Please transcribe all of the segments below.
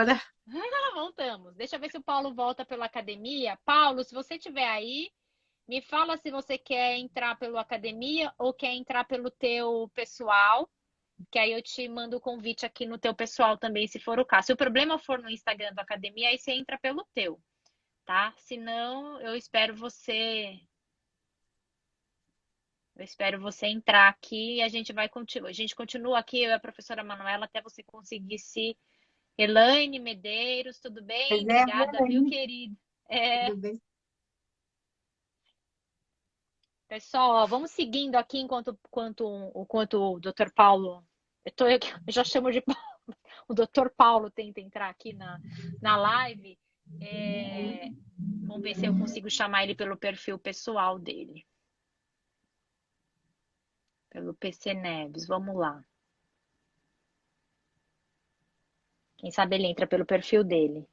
professora. Voltamos. Deixa eu ver se o Paulo volta pela academia. Paulo, se você estiver aí, me fala se você quer entrar pelo academia ou quer entrar pelo teu pessoal, que aí eu te mando o convite aqui no teu pessoal também, se for o caso. Se o problema for no Instagram da academia, aí você entra pelo teu, tá? Se não, eu espero você entrar aqui e a gente vai continuar. A gente continua aqui, eu e a professora Manuela, até você conseguir se. Elaine Medeiros, tudo bem? Pois é, Obrigada, viu, querida? tudo bem. Pessoal, ó, vamos seguindo aqui enquanto o Dr. Paulo. Eu já chamo de Paulo, o Dr. Paulo tenta entrar aqui na live. Vamos ver se eu consigo chamar ele pelo perfil pessoal dele. Pelo PC Neves, vamos lá. Quem sabe ele entra pelo perfil dele.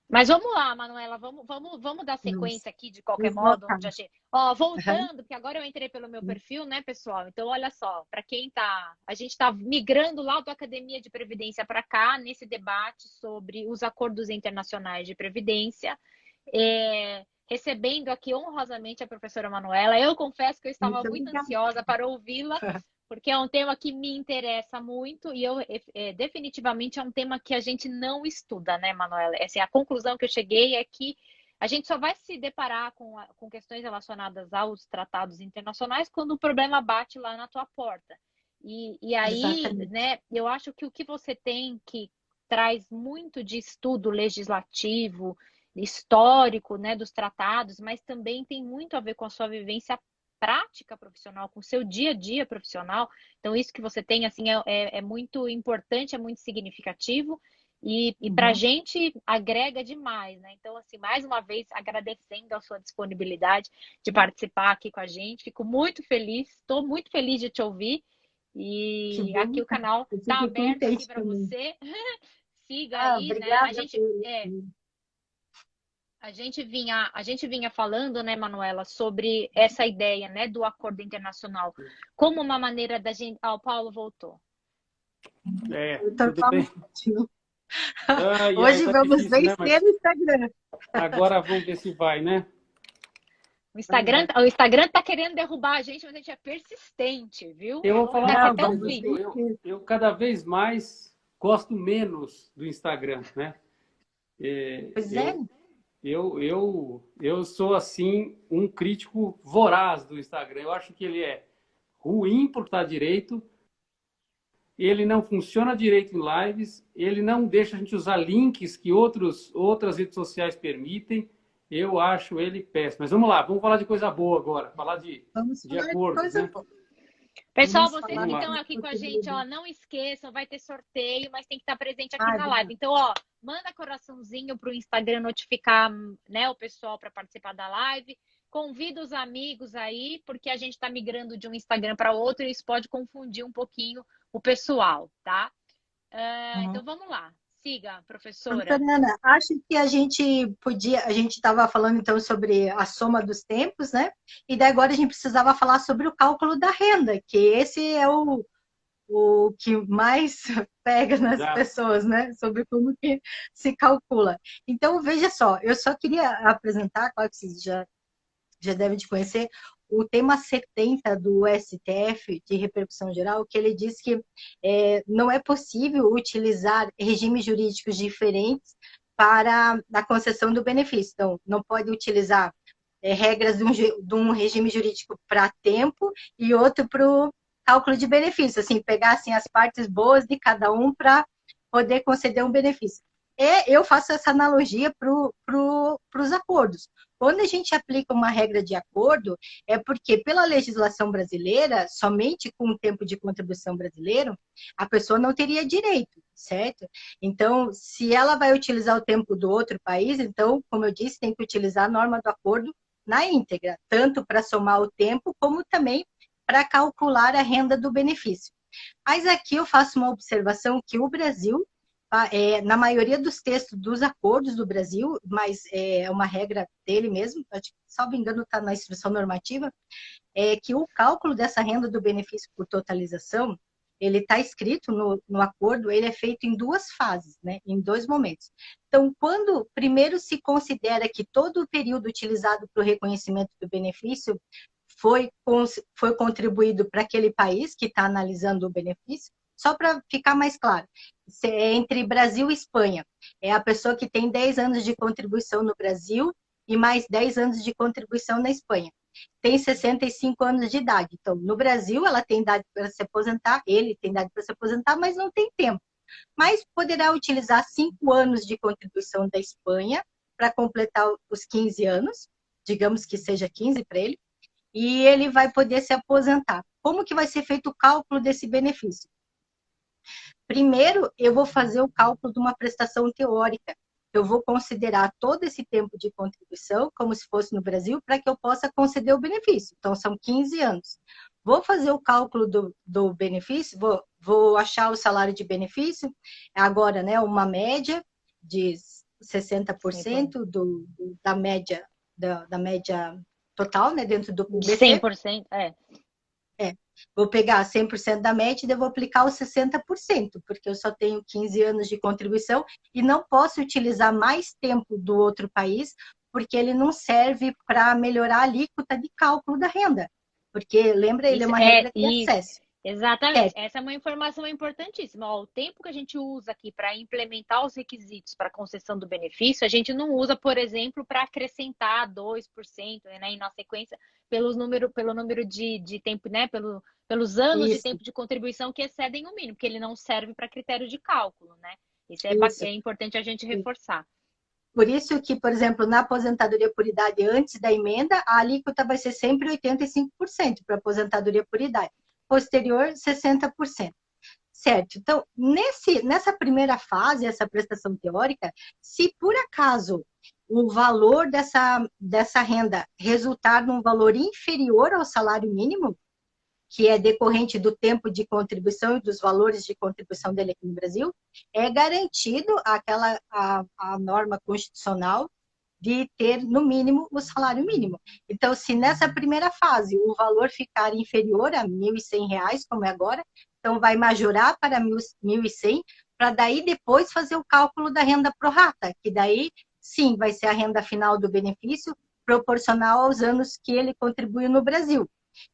Mas vamos lá, Manuela, vamos dar sequência aqui de qualquer modo, onde a gente. Ó, voltando, porque agora eu entrei pelo meu perfil, né, pessoal? Então, olha só, para quem tá. A gente está migrando lá da Academia de Previdência para cá, nesse debate sobre os acordos internacionais de previdência. Recebendo aqui honrosamente a professora Manuela. Eu confesso que eu estava muito ansiosa para ouvi-la, porque é um tema que me interessa muito e definitivamente é um tema que a gente não estuda, né, Manuela? Assim, a conclusão que eu cheguei é que a gente só vai se deparar com questões relacionadas aos tratados internacionais quando o problema bate lá na tua porta. E aí, Exatamente. né, eu acho que o que você tem que traz muito de estudo legislativo, histórico, né, dos tratados, mas também tem muito a ver com a sua vivência prática profissional, com o seu dia a dia profissional. Então, isso que você tem, assim, é muito importante, é muito significativo e para a gente agrega demais, né? Então, assim, mais uma vez, agradecendo a sua disponibilidade de participar aqui com a gente. Fico muito feliz, estou muito feliz de te ouvir. Que E bom, aqui o canal eu está fico aberto aqui contente para também. você. Siga aí, né? Obrigada A gente vinha falando, né, Manuela, sobre essa ideia, né, do acordo internacional, como uma maneira da gente. Ah, o Paulo voltou. doutor Tudo Paulo. bem? Ai, ai, Hoje tá vamos difícil, né? vencer Mas no Instagram. agora vamos ver se vai, né? O Instagram tá querendo derrubar a gente, mas a gente é persistente, viu? Eu vou Vamos falar ficar aqui uma Não, até o coisa, vamos fim. viu? Eu, vencer. eu cada vez mais gosto menos do Instagram, né? Pois é, Eu sou, assim, um crítico voraz do Instagram. Eu acho que ele é ruim por estar direito, ele não funciona direito em lives, ele não deixa a gente usar links que outras redes sociais permitem. Eu acho ele péssimo. Mas vamos lá, vamos falar de coisa boa agora, falar vamos de falar de acordos, coisa né? boa. Pessoal, Vamos vocês falar que Vamos estão lá. de aqui com a gente, ó, possibilidade. não esqueçam, vai ter sorteio, mas tem que estar presente aqui Ai, na live. Então, ó, manda coraçãozinho pro Instagram notificar, né, o pessoal para participar da live. Convida os amigos aí, porque a gente está migrando de um Instagram para outro e isso pode confundir um pouquinho o pessoal, tá? Então vamos lá. Siga, professora. Doutora Ana, acho que a gente estava falando então sobre a soma dos tempos, né? E daí agora a gente precisava falar sobre o cálculo da renda, que esse é o que mais pega nas Exato. pessoas, né? Sobre como que se calcula. Então, veja só, eu só queria apresentar, claro que vocês já devem de conhecer, o tema 70 do STF, de repercussão geral, que ele diz que não é possível utilizar regimes jurídicos diferentes para a concessão do benefício. Então, não pode utilizar regras de um regime jurídico para tempo e outro para o cálculo de benefício, assim, pegar assim, as partes boas de cada um para poder conceder um benefício. E eu faço essa analogia para os acordos. Quando a gente aplica uma regra de acordo, é porque, pela legislação brasileira, somente com o tempo de contribuição brasileiro, a pessoa não teria direito, certo? Então, se ela vai utilizar o tempo do outro país, então, como eu disse, tem que utilizar a norma do acordo na íntegra, tanto para somar o tempo, como também para calcular a renda do benefício. Mas aqui eu faço uma observação que o Brasil, na maioria dos textos dos acordos do Brasil, mas é uma regra dele mesmo, salvo engano está na instrução normativa, é que o cálculo dessa renda do benefício por totalização, ele está escrito no acordo, ele é feito em duas fases, né? Em dois momentos. Então, quando primeiro se considera que todo o período utilizado para o reconhecimento do benefício foi contribuído para aquele país que está analisando o benefício, só para ficar mais claro, é entre Brasil e Espanha. É a pessoa que tem 10 anos de contribuição no Brasil e mais 10 anos de contribuição na Espanha. Tem 65 anos de idade. Então, no Brasil, ela tem idade para se aposentar, ele tem idade para se aposentar, mas não tem tempo. Mas poderá utilizar 5 anos de contribuição da Espanha para completar os 15 anos, digamos que seja 15 para ele, e ele vai poder se aposentar. Como que vai ser feito o cálculo desse benefício? Primeiro, eu vou fazer o cálculo de uma prestação teórica. Eu vou considerar todo esse tempo de contribuição, como se fosse no Brasil, para que eu possa conceder o benefício. Então, são 15 anos. Vou fazer o cálculo do benefício, vou achar o salário de benefício, agora, né, uma média de 60% da média, da média total, né, dentro do BC. 100%, Vou pegar 100% da média e vou aplicar os 60%, porque eu só tenho 15 anos de contribuição e não posso utilizar mais tempo do outro país, porque ele não serve para melhorar a alíquota de cálculo da renda. Porque, lembra, ele é uma regra de acesso. Exatamente. Essa é uma informação importantíssima. Ó, o tempo que a gente usa aqui para implementar os requisitos para concessão do benefício, a gente não usa, por exemplo, para acrescentar 2%, né, e na sequência pelo número de tempo, né, pelos anos de tempo de contribuição que excedem o mínimo, porque ele não serve para critério de cálculo, né? Isso é importante a gente reforçar. Por isso que, por exemplo, na aposentadoria por idade antes da emenda, a alíquota vai ser sempre 85% para aposentadoria por idade. Posterior, 60%. Certo? Então, nessa primeira fase, essa prestação teórica, se por acaso o valor dessa renda resultar num valor inferior ao salário mínimo, que é decorrente do tempo de contribuição e dos valores de contribuição dele aqui no Brasil, é garantido a norma constitucional de ter, no mínimo, o salário mínimo. Então, se nessa primeira fase o valor ficar inferior a R$ 1.100, como é agora, então vai majorar para 1.100, para daí depois fazer o cálculo da renda pro rata, que daí, sim, vai ser a renda final do benefício proporcional aos anos que ele contribuiu no Brasil.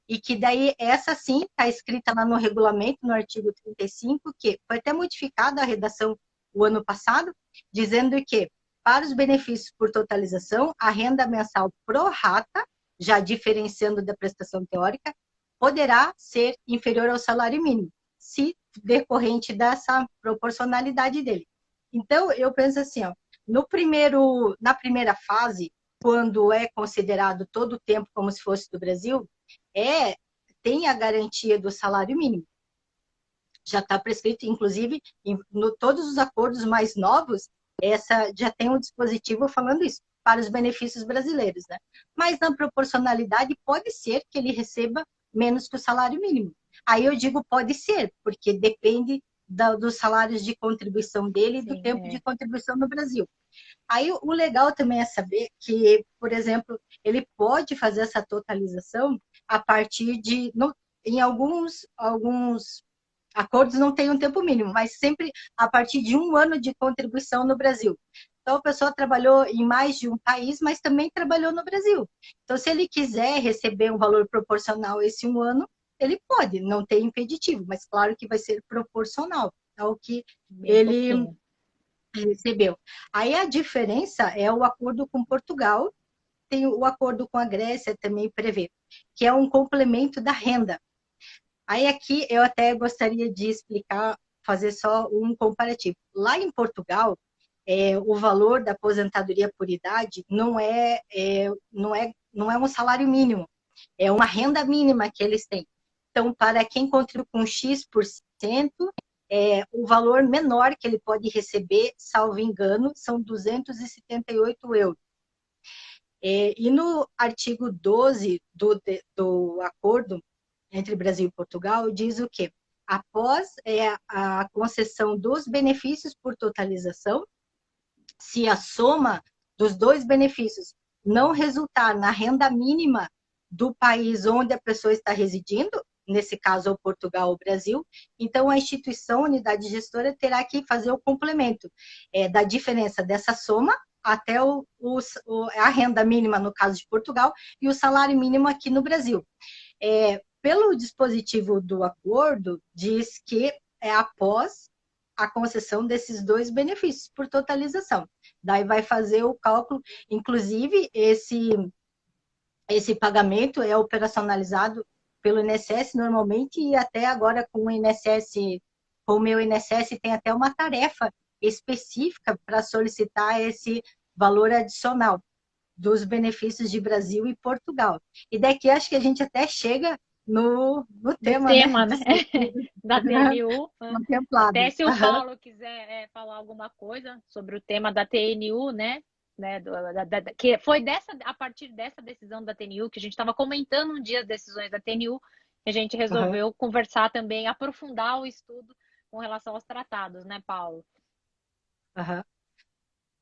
E que daí, essa sim, está escrita lá no regulamento, no artigo 35, que foi até modificada a redação o ano passado, dizendo que para os benefícios por totalização, a renda mensal pro rata, já diferenciando da prestação teórica, poderá ser inferior ao salário mínimo, se decorrente dessa proporcionalidade dele. Então, eu penso assim, ó, na primeira fase, quando é considerado todo o tempo como se fosse do Brasil, tem a garantia do salário mínimo. Já está prescrito, inclusive, todos os acordos mais novos, já tem um dispositivo falando isso, para os benefícios brasileiros, né? Mas na proporcionalidade pode ser que ele receba menos que o salário mínimo. Aí eu digo pode ser, porque depende dos salários de contribuição dele e do tempo de contribuição no Brasil. Aí o legal também é saber que, por exemplo, ele pode fazer essa totalização a partir de, em alguns acordos não tem um tempo mínimo, mas sempre a partir de 1 ano de contribuição no Brasil. Então, a pessoa trabalhou em mais de um país, mas também trabalhou no Brasil. Então, se ele quiser receber um valor proporcional esse 1 ano, ele pode, não tem impeditivo, mas claro que vai ser proporcional ao que ele recebeu. Aí a diferença é o acordo com Portugal, tem o acordo com a Grécia também prevê, que é um complemento da renda. Aí aqui eu até gostaria de explicar, fazer só um comparativo. Lá em Portugal, o valor da aposentadoria por idade não é um salário mínimo, é uma renda mínima que eles têm. Então, para quem contribui com X%, o valor menor que ele pode receber, salvo engano, são 278 euros. E no artigo 12 do acordo entre Brasil e Portugal, diz o quê? Após a concessão dos benefícios por totalização, se a soma dos dois benefícios não resultar na renda mínima do país onde a pessoa está residindo, nesse caso, ou Portugal ou Brasil. Então, a instituição, unidade gestora, terá que fazer o complemento da diferença dessa soma até a renda mínima, no caso de Portugal, e o salário mínimo aqui no Brasil. Pelo dispositivo do acordo, diz que é após a concessão desses dois benefícios, por totalização. Daí vai fazer o cálculo, inclusive, esse pagamento é operacionalizado pelo INSS normalmente, e até agora com o meu INSS tem até uma tarefa específica para solicitar esse valor adicional dos benefícios de Brasil e Portugal. E daqui acho que a gente até chega no tema, né? Da TNU. Contemplado. Até se o Paulo quiser falar alguma coisa sobre o tema da TNU, né? Que foi a partir dessa decisão da TNU, que a gente estava comentando um dia as decisões da TNU, que a gente resolveu conversar também, aprofundar o estudo com relação aos tratados, né, Paulo?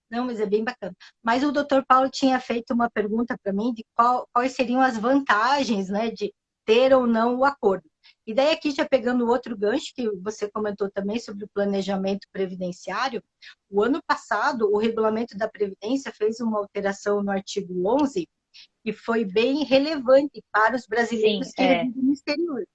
Não, mas é bem bacana. Mas o doutor Paulo tinha feito uma pergunta para mim de quais seriam as vantagens, né, de ter ou não o acordo. E daí aqui, já pegando outro gancho que você comentou também sobre o planejamento previdenciário, o ano passado o regulamento da Previdência fez uma alteração no artigo 11 e foi bem relevante para os brasileiros que residem no exterior.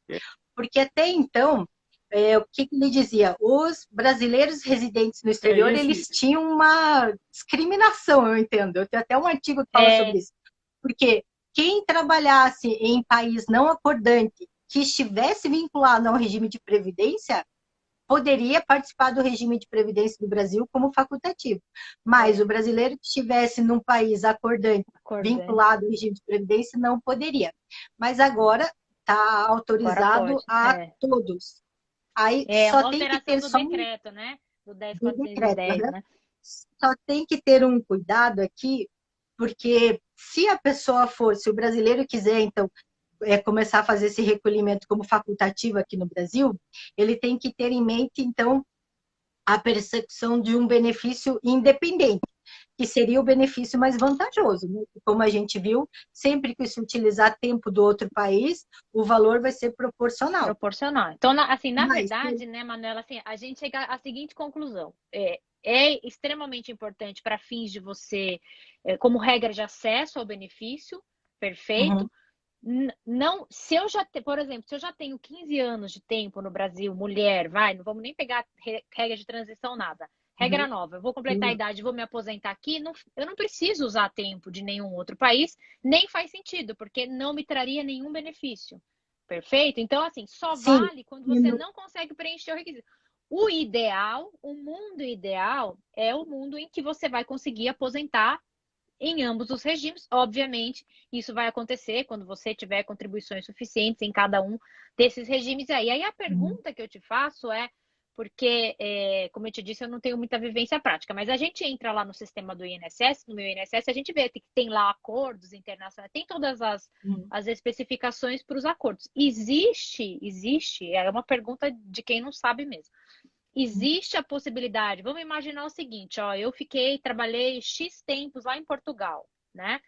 Porque até então, o que ele dizia? Os brasileiros residentes no exterior, eles tinham uma discriminação, eu entendo. Eu tenho até um artigo que fala sobre isso. Porque quem trabalhasse em país não acordante, que estivesse vinculado ao regime de previdência, poderia participar do regime de previdência do Brasil como facultativo. Mas o brasileiro que estivesse num país acordante, vinculado ao regime de previdência, não poderia. Mas agora está autorizado a todos. Aí só tem que ter do decreto, né? Do 10.410, né? Só tem que ter um cuidado aqui, porque se a pessoa se o brasileiro quiser, então, começar a fazer esse recolhimento como facultativo aqui no Brasil, ele tem que ter em mente, então, a percepção de um benefício independente, que seria o benefício mais vantajoso, né? Como a gente viu, sempre que se utilizar tempo do outro país, o valor vai ser proporcional. Proporcional. Então, assim, na verdade, né, Manuela, assim, a gente chega à seguinte conclusão. É extremamente importante para fins de você, como regra de acesso ao benefício, perfeito. Não, por exemplo, se eu já tenho 15 anos de tempo no Brasil, mulher, não vamos nem pegar regra de transição, nada. Regra nova, eu vou completar a idade, vou me aposentar aqui, eu não preciso usar tempo de nenhum outro país, nem faz sentido, porque não me traria nenhum benefício. Perfeito? Então, assim, só vale quando você não consegue preencher o requisito. O ideal, o mundo ideal, é o mundo em que você vai conseguir aposentar em ambos os regimes. Obviamente, isso vai acontecer quando você tiver contribuições suficientes em cada um desses regimes aí. Aí a pergunta que eu te faço porque, como eu te disse, eu não tenho muita vivência prática, mas a gente entra lá no sistema do INSS, no meu INSS, a gente vê que tem lá acordos internacionais, tem todas as especificações para os acordos. Existe, é uma pergunta de quem não sabe mesmo. Existe a possibilidade, vamos imaginar o seguinte, eu trabalhei X tempos lá em Portugal, né?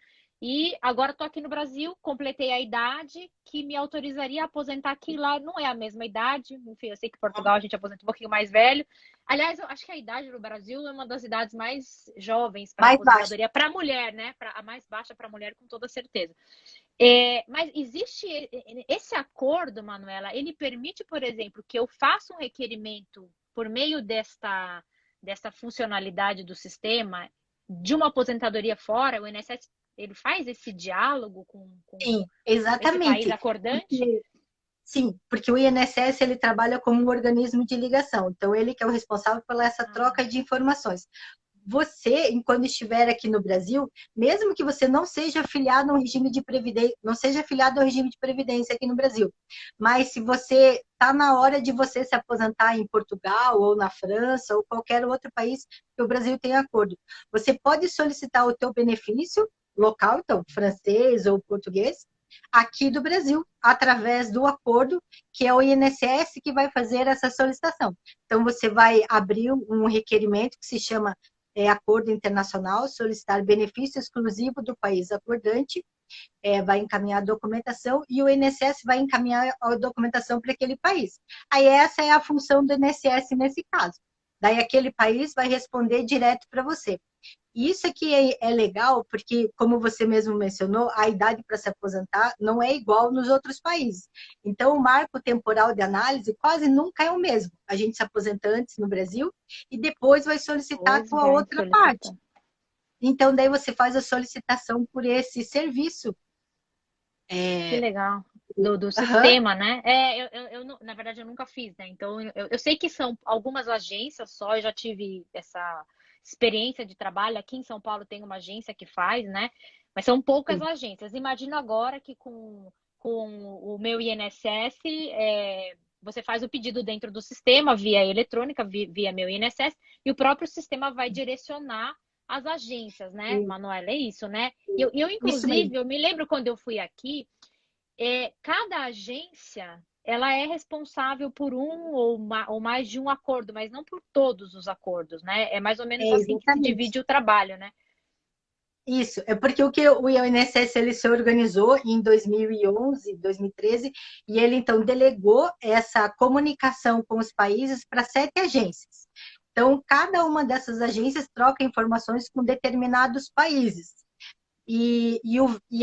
E agora estou aqui no Brasil, completei a idade que me autorizaria a aposentar aqui. Lá não é a mesma idade, enfim, eu sei que em Portugal a gente aposenta um pouquinho mais velho. Aliás, eu acho que a idade no Brasil é uma das idades mais jovens para aposentadoria para mulher, né? A mais baixa para mulher, com toda certeza. Mas existe esse acordo, Manuela, ele permite, por exemplo, que eu faça um requerimento por meio desta funcionalidade do sistema de uma aposentadoria fora. O INSS, ele faz esse diálogo com Sim, exatamente. Esse país acordante? Sim, porque o INSS ele trabalha como um organismo de ligação, então ele que é o responsável pela essa troca de informações. Você, quando estiver aqui no Brasil, mesmo que você não seja afiliado ao regime de previdência, não seja afiliado ao regime de previdência aqui no Brasil, mas se você está na hora de você se aposentar em Portugal ou na França ou qualquer outro país que o Brasil tem acordo, você pode solicitar o teu benefício local, então francês ou português, aqui do Brasil, através do acordo, que é o INSS que vai fazer essa solicitação. Então, você vai abrir um requerimento que se chama Acordo Internacional, solicitar benefício exclusivo do país acordante, vai encaminhar a documentação e o INSS vai encaminhar a documentação para aquele país. Aí essa é a função do INSS nesse caso. Daí aquele país vai responder direto para você. E isso aqui é legal porque, como você mesmo mencionou, a idade para se aposentar não é igual nos outros países. Então, o marco temporal de análise quase nunca é o mesmo. A gente se aposenta antes no Brasil e depois vai solicitar com a outra parte. Então, daí você faz a solicitação por esse serviço. Que legal. Do sistema, né? Na verdade, eu nunca fiz, né? Então, eu sei que são algumas agências só, eu já tive essa experiência de trabalho. Aqui em São Paulo tem uma agência que faz, né? Mas são poucas agências. Imagina agora que com o meu INSS, você faz o pedido dentro do sistema, via eletrônica, via meu INSS, e o próprio sistema vai direcionar as agências, né, Manuela? É isso, né? Inclusive, eu me lembro quando eu fui aqui, cada agência ela é responsável por um ou mais de um acordo, mas não por todos os acordos, né? É mais ou menos assim que se divide o trabalho, né? Isso, é porque o INSS ele se organizou em 2011, 2013, e ele então delegou essa comunicação com os países para 7 agências. Então, cada uma dessas agências troca informações com determinados países. E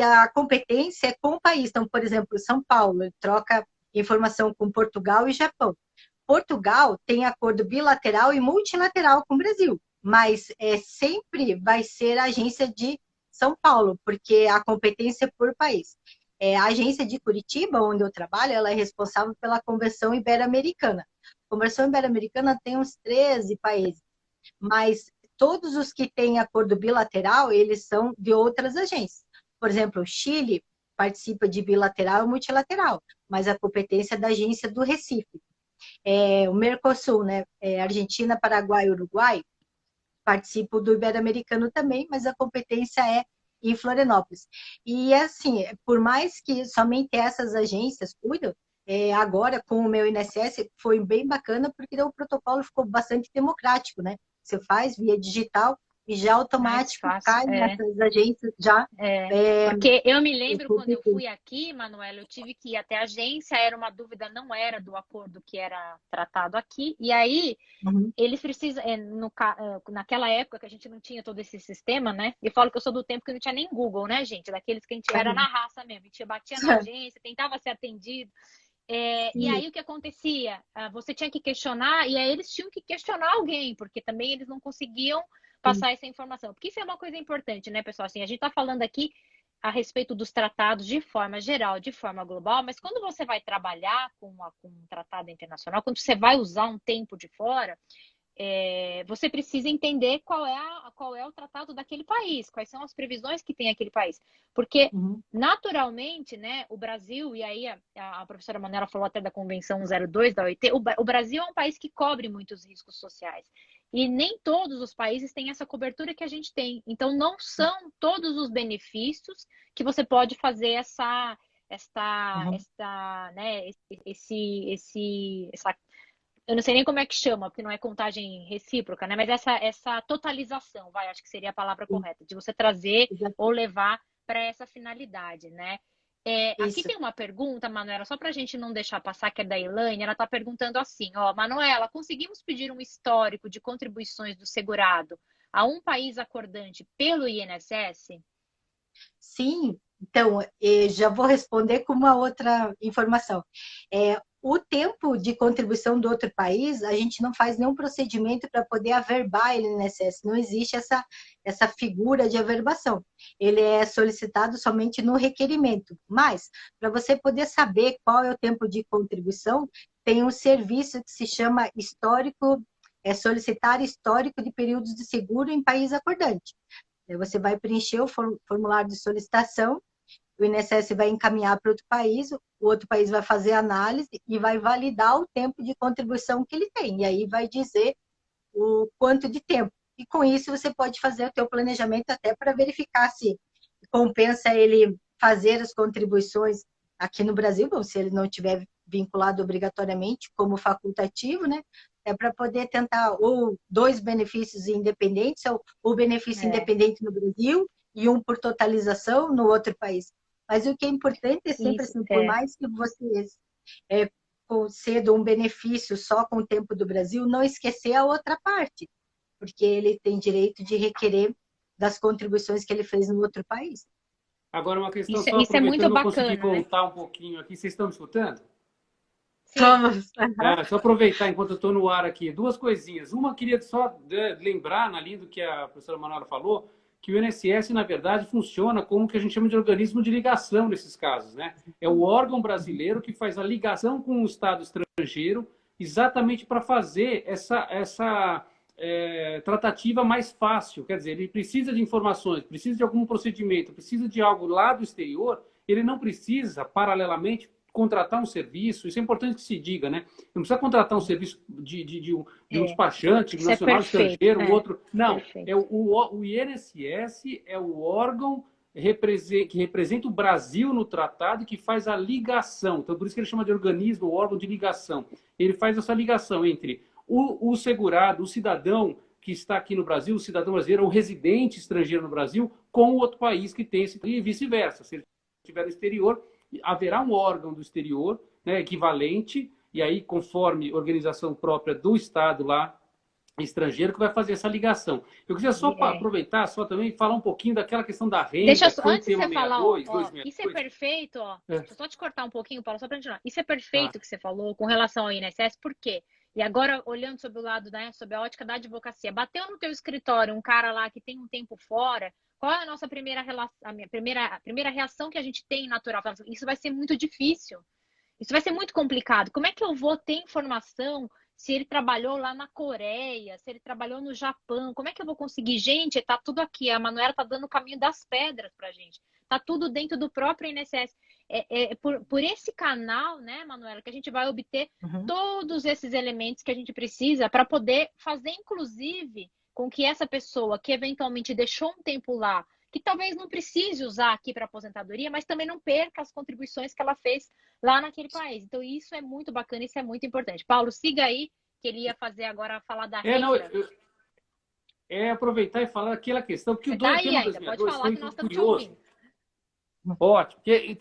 a competência é com o país. Então, por exemplo, São Paulo ele troca informação com Portugal e Japão. Portugal tem acordo bilateral e multilateral com o Brasil, mas sempre vai ser a agência de São Paulo, porque a competência é por país. A agência de Curitiba, onde eu trabalho, ela é responsável pela Convenção Ibero-Americana. A Convenção Ibero-Americana tem uns 13 países, mas todos os que têm acordo bilateral, eles são de outras agências. Por exemplo, o Chile participa de bilateral e multilateral, mas a competência é da agência do Recife. O Mercosul, né? Argentina, Paraguai e Uruguai participam do Ibero-Americano também, mas a competência é em Florianópolis. E assim, por mais que somente essas agências cuidam, agora com o meu INSS foi bem bacana, porque o protocolo ficou bastante democrático, né? Você faz via digital e já automático cai nessas agências já. Porque eu me lembro quando eu fui aqui, Manuela, eu tive que ir até a agência, era uma dúvida, não era do acordo que era tratado aqui, e aí eles precisam, naquela época que a gente não tinha todo esse sistema, né? Eu falo que eu sou do tempo que não tinha nem Google, né, gente? Daqueles que a gente era na raça mesmo, a gente batia na agência, tentava ser atendido. E aí o que acontecia? Você tinha que questionar, e aí eles tinham que questionar alguém, porque também eles não conseguiam passar essa informação. Porque isso é uma coisa importante, né, pessoal? Assim, a gente está falando aqui a respeito dos tratados de forma geral, de forma global, mas quando você vai trabalhar com um tratado internacional, quando você vai usar um tempo de fora, você precisa entender qual é o tratado daquele país, quais são as previsões que tem aquele país. Porque, naturalmente, né, o Brasil, e aí a professora Manuela falou até da Convenção 02 da OIT, o Brasil é um país que cobre muitos riscos sociais. E nem todos os países têm essa cobertura que a gente tem. Então, não são todos os benefícios que você pode fazer essa eu não sei nem como é que chama, porque não é contagem recíproca, né? Mas essa totalização, acho que seria a palavra correta, de você trazer ou levar para essa finalidade, né? Aqui tem uma pergunta, Manuela, só para a gente não deixar passar, que é da Elaine, ela está perguntando assim, Manuela, conseguimos pedir um histórico de contribuições do segurado a um país acordante pelo INSS? Sim, então, já vou responder com uma outra informação. O tempo de contribuição do outro país, a gente não faz nenhum procedimento para poder averbar ele no INSS. Não existe essa figura de averbação. Ele é solicitado somente no requerimento. Mas, para você poder saber qual é o tempo de contribuição, tem um serviço que se chama histórico, solicitar histórico de períodos de seguro em país acordante. Você vai preencher o formulário de solicitação, o INSS vai encaminhar para outro país, o outro país vai fazer a análise e vai validar o tempo de contribuição que ele tem. E aí vai dizer o quanto de tempo. E com isso você pode fazer o teu planejamento até para verificar se compensa ele fazer as contribuições aqui no Brasil, bom, se ele não tiver vinculado obrigatoriamente como facultativo, né? Para poder tentar ou 2 benefícios independentes, ou o benefício independente no Brasil e um por totalização no outro país. Mas o que é importante é sempre Isso, assim, por mais que vocês concedam um benefício só com o tempo do Brasil, não esquecer a outra parte, porque ele tem direito de requerer das contribuições que ele fez no outro país. Agora, uma questão isso, só isso é muito aproveitando, não consegui bacana, né? voltar um pouquinho aqui. Vocês estão me escutando? Sim. Vamos. Só aproveitar enquanto eu estou no ar aqui, duas coisinhas. Uma, queria só lembrar, na linha do que a professora Manuela falou, que o INSS, na verdade, funciona como o que a gente chama de organismo de ligação nesses casos, né? É o órgão brasileiro que faz a ligação com o Estado estrangeiro exatamente para fazer essa tratativa mais fácil. Quer dizer, ele precisa de informações, precisa de algum procedimento, precisa de algo lá do exterior, ele não precisa, paralelamente, contratar um serviço. Isso é importante que se diga, né? Não precisa contratar um serviço de um despachante Isso é nacional perfeito. estrangeiro, um outro. Não, Perfeito. o INSS é o órgão que representa o Brasil no tratado e que faz a ligação. Então, por isso que ele chama de organismo, o órgão de ligação. Ele faz essa ligação entre o segurado, o cidadão que está aqui no Brasil, o cidadão brasileiro, ou residente estrangeiro no Brasil, com o outro país que tem esse, e vice-versa. Se ele estiver no exterior, haverá um órgão do exterior, né, equivalente, e aí, conforme organização própria do Estado lá, estrangeiro, que vai fazer essa ligação. Eu queria só aproveitar, só também falar um pouquinho daquela questão da renda. Deixa eu, que foi antes de você falar, 262. isso é perfeito, deixa eu só te cortar um pouquinho, Paulo, só para continuar. Isso é Tá. perfeito que você falou com relação ao INSS, por quê? E agora, olhando sobre o lado, né, sobre a ótica da advocacia, bateu no teu escritório um cara lá que tem um tempo fora, qual é a nossa primeira relação, a primeira reação que a gente tem natural? Isso vai ser muito difícil. Isso vai ser muito complicado. Como é que eu vou ter informação se ele trabalhou lá na Coreia, se ele trabalhou no Japão? Como é que eu vou conseguir? Gente, tá tudo aqui. A Manuela tá dando o caminho das pedras pra gente. Tá tudo dentro do próprio INSS. Por esse canal, né, Manuela, que a gente vai obter todos esses elementos que a gente precisa para poder fazer, inclusive, com que essa pessoa que eventualmente deixou um tempo lá, que talvez não precise usar aqui para aposentadoria, mas também não perca as contribuições que ela fez lá naquele país. Então, isso é muito bacana, isso é muito importante. Paulo, siga aí, que ele ia fazer agora, falar da renda. Aproveitar e falar aquela questão, porque Você tá aí ainda, pode falar que nós estamos te ouvindo. Ótimo. Tem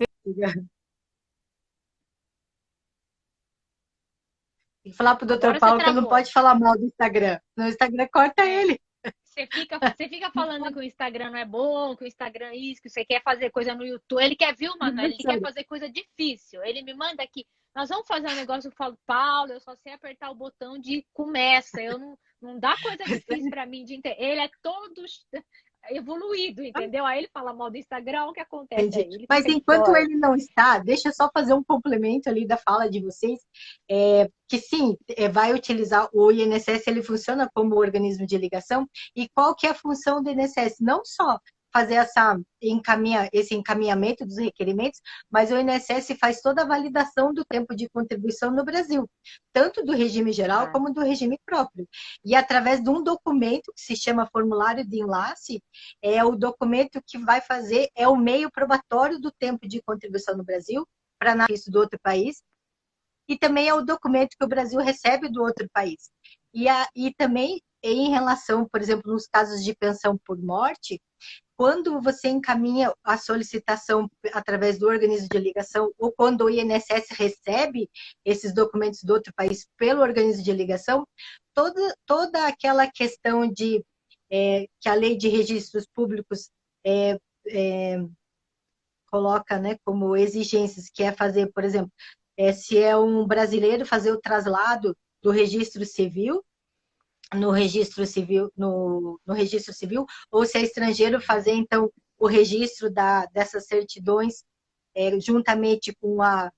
que falar pro Dr. Paulo que não pode falar mal do Instagram. No Instagram corta ele. Você fica falando que o Instagram não é bom, que o Instagram é isso, que você quer fazer coisa no YouTube. Ele quer, viu, mano? Ele quer fazer coisa difícil. Ele me manda aqui, nós vamos fazer um negócio, eu falo, Paulo, eu só sei apertar o botão de começa. Eu não dá coisa difícil para mim de entender. Ele é todo evoluído, entendeu? Aí ele fala mal do Instagram, o que acontece aí? Mas enquanto ele não está, deixa eu só fazer um complemento ali da fala de vocês, que sim, vai utilizar o INSS, ele funciona como organismo de ligação, e qual que é a função do INSS? Não só fazer esse encaminhamento dos requerimentos, mas o INSS faz toda a validação do tempo de contribuição no Brasil, tanto do regime geral como do regime próprio. E através de um documento que se chama formulário de enlace, é o documento que vai fazer, é o meio probatório do tempo de contribuição no Brasil, para análise do outro país, e também é o documento que o Brasil recebe do outro país. E também em relação, por exemplo, nos casos de pensão por morte, quando você encaminha a solicitação através do organismo de ligação ou quando o INSS recebe esses documentos do outro país pelo organismo de ligação, toda aquela questão de que a lei de registros públicos coloca, né, como exigências, que é fazer, por exemplo, se é um brasileiro fazer o traslado do registro civil, no registro civil, ou se é estrangeiro, fazer, então, o registro dessas certidões juntamente com a...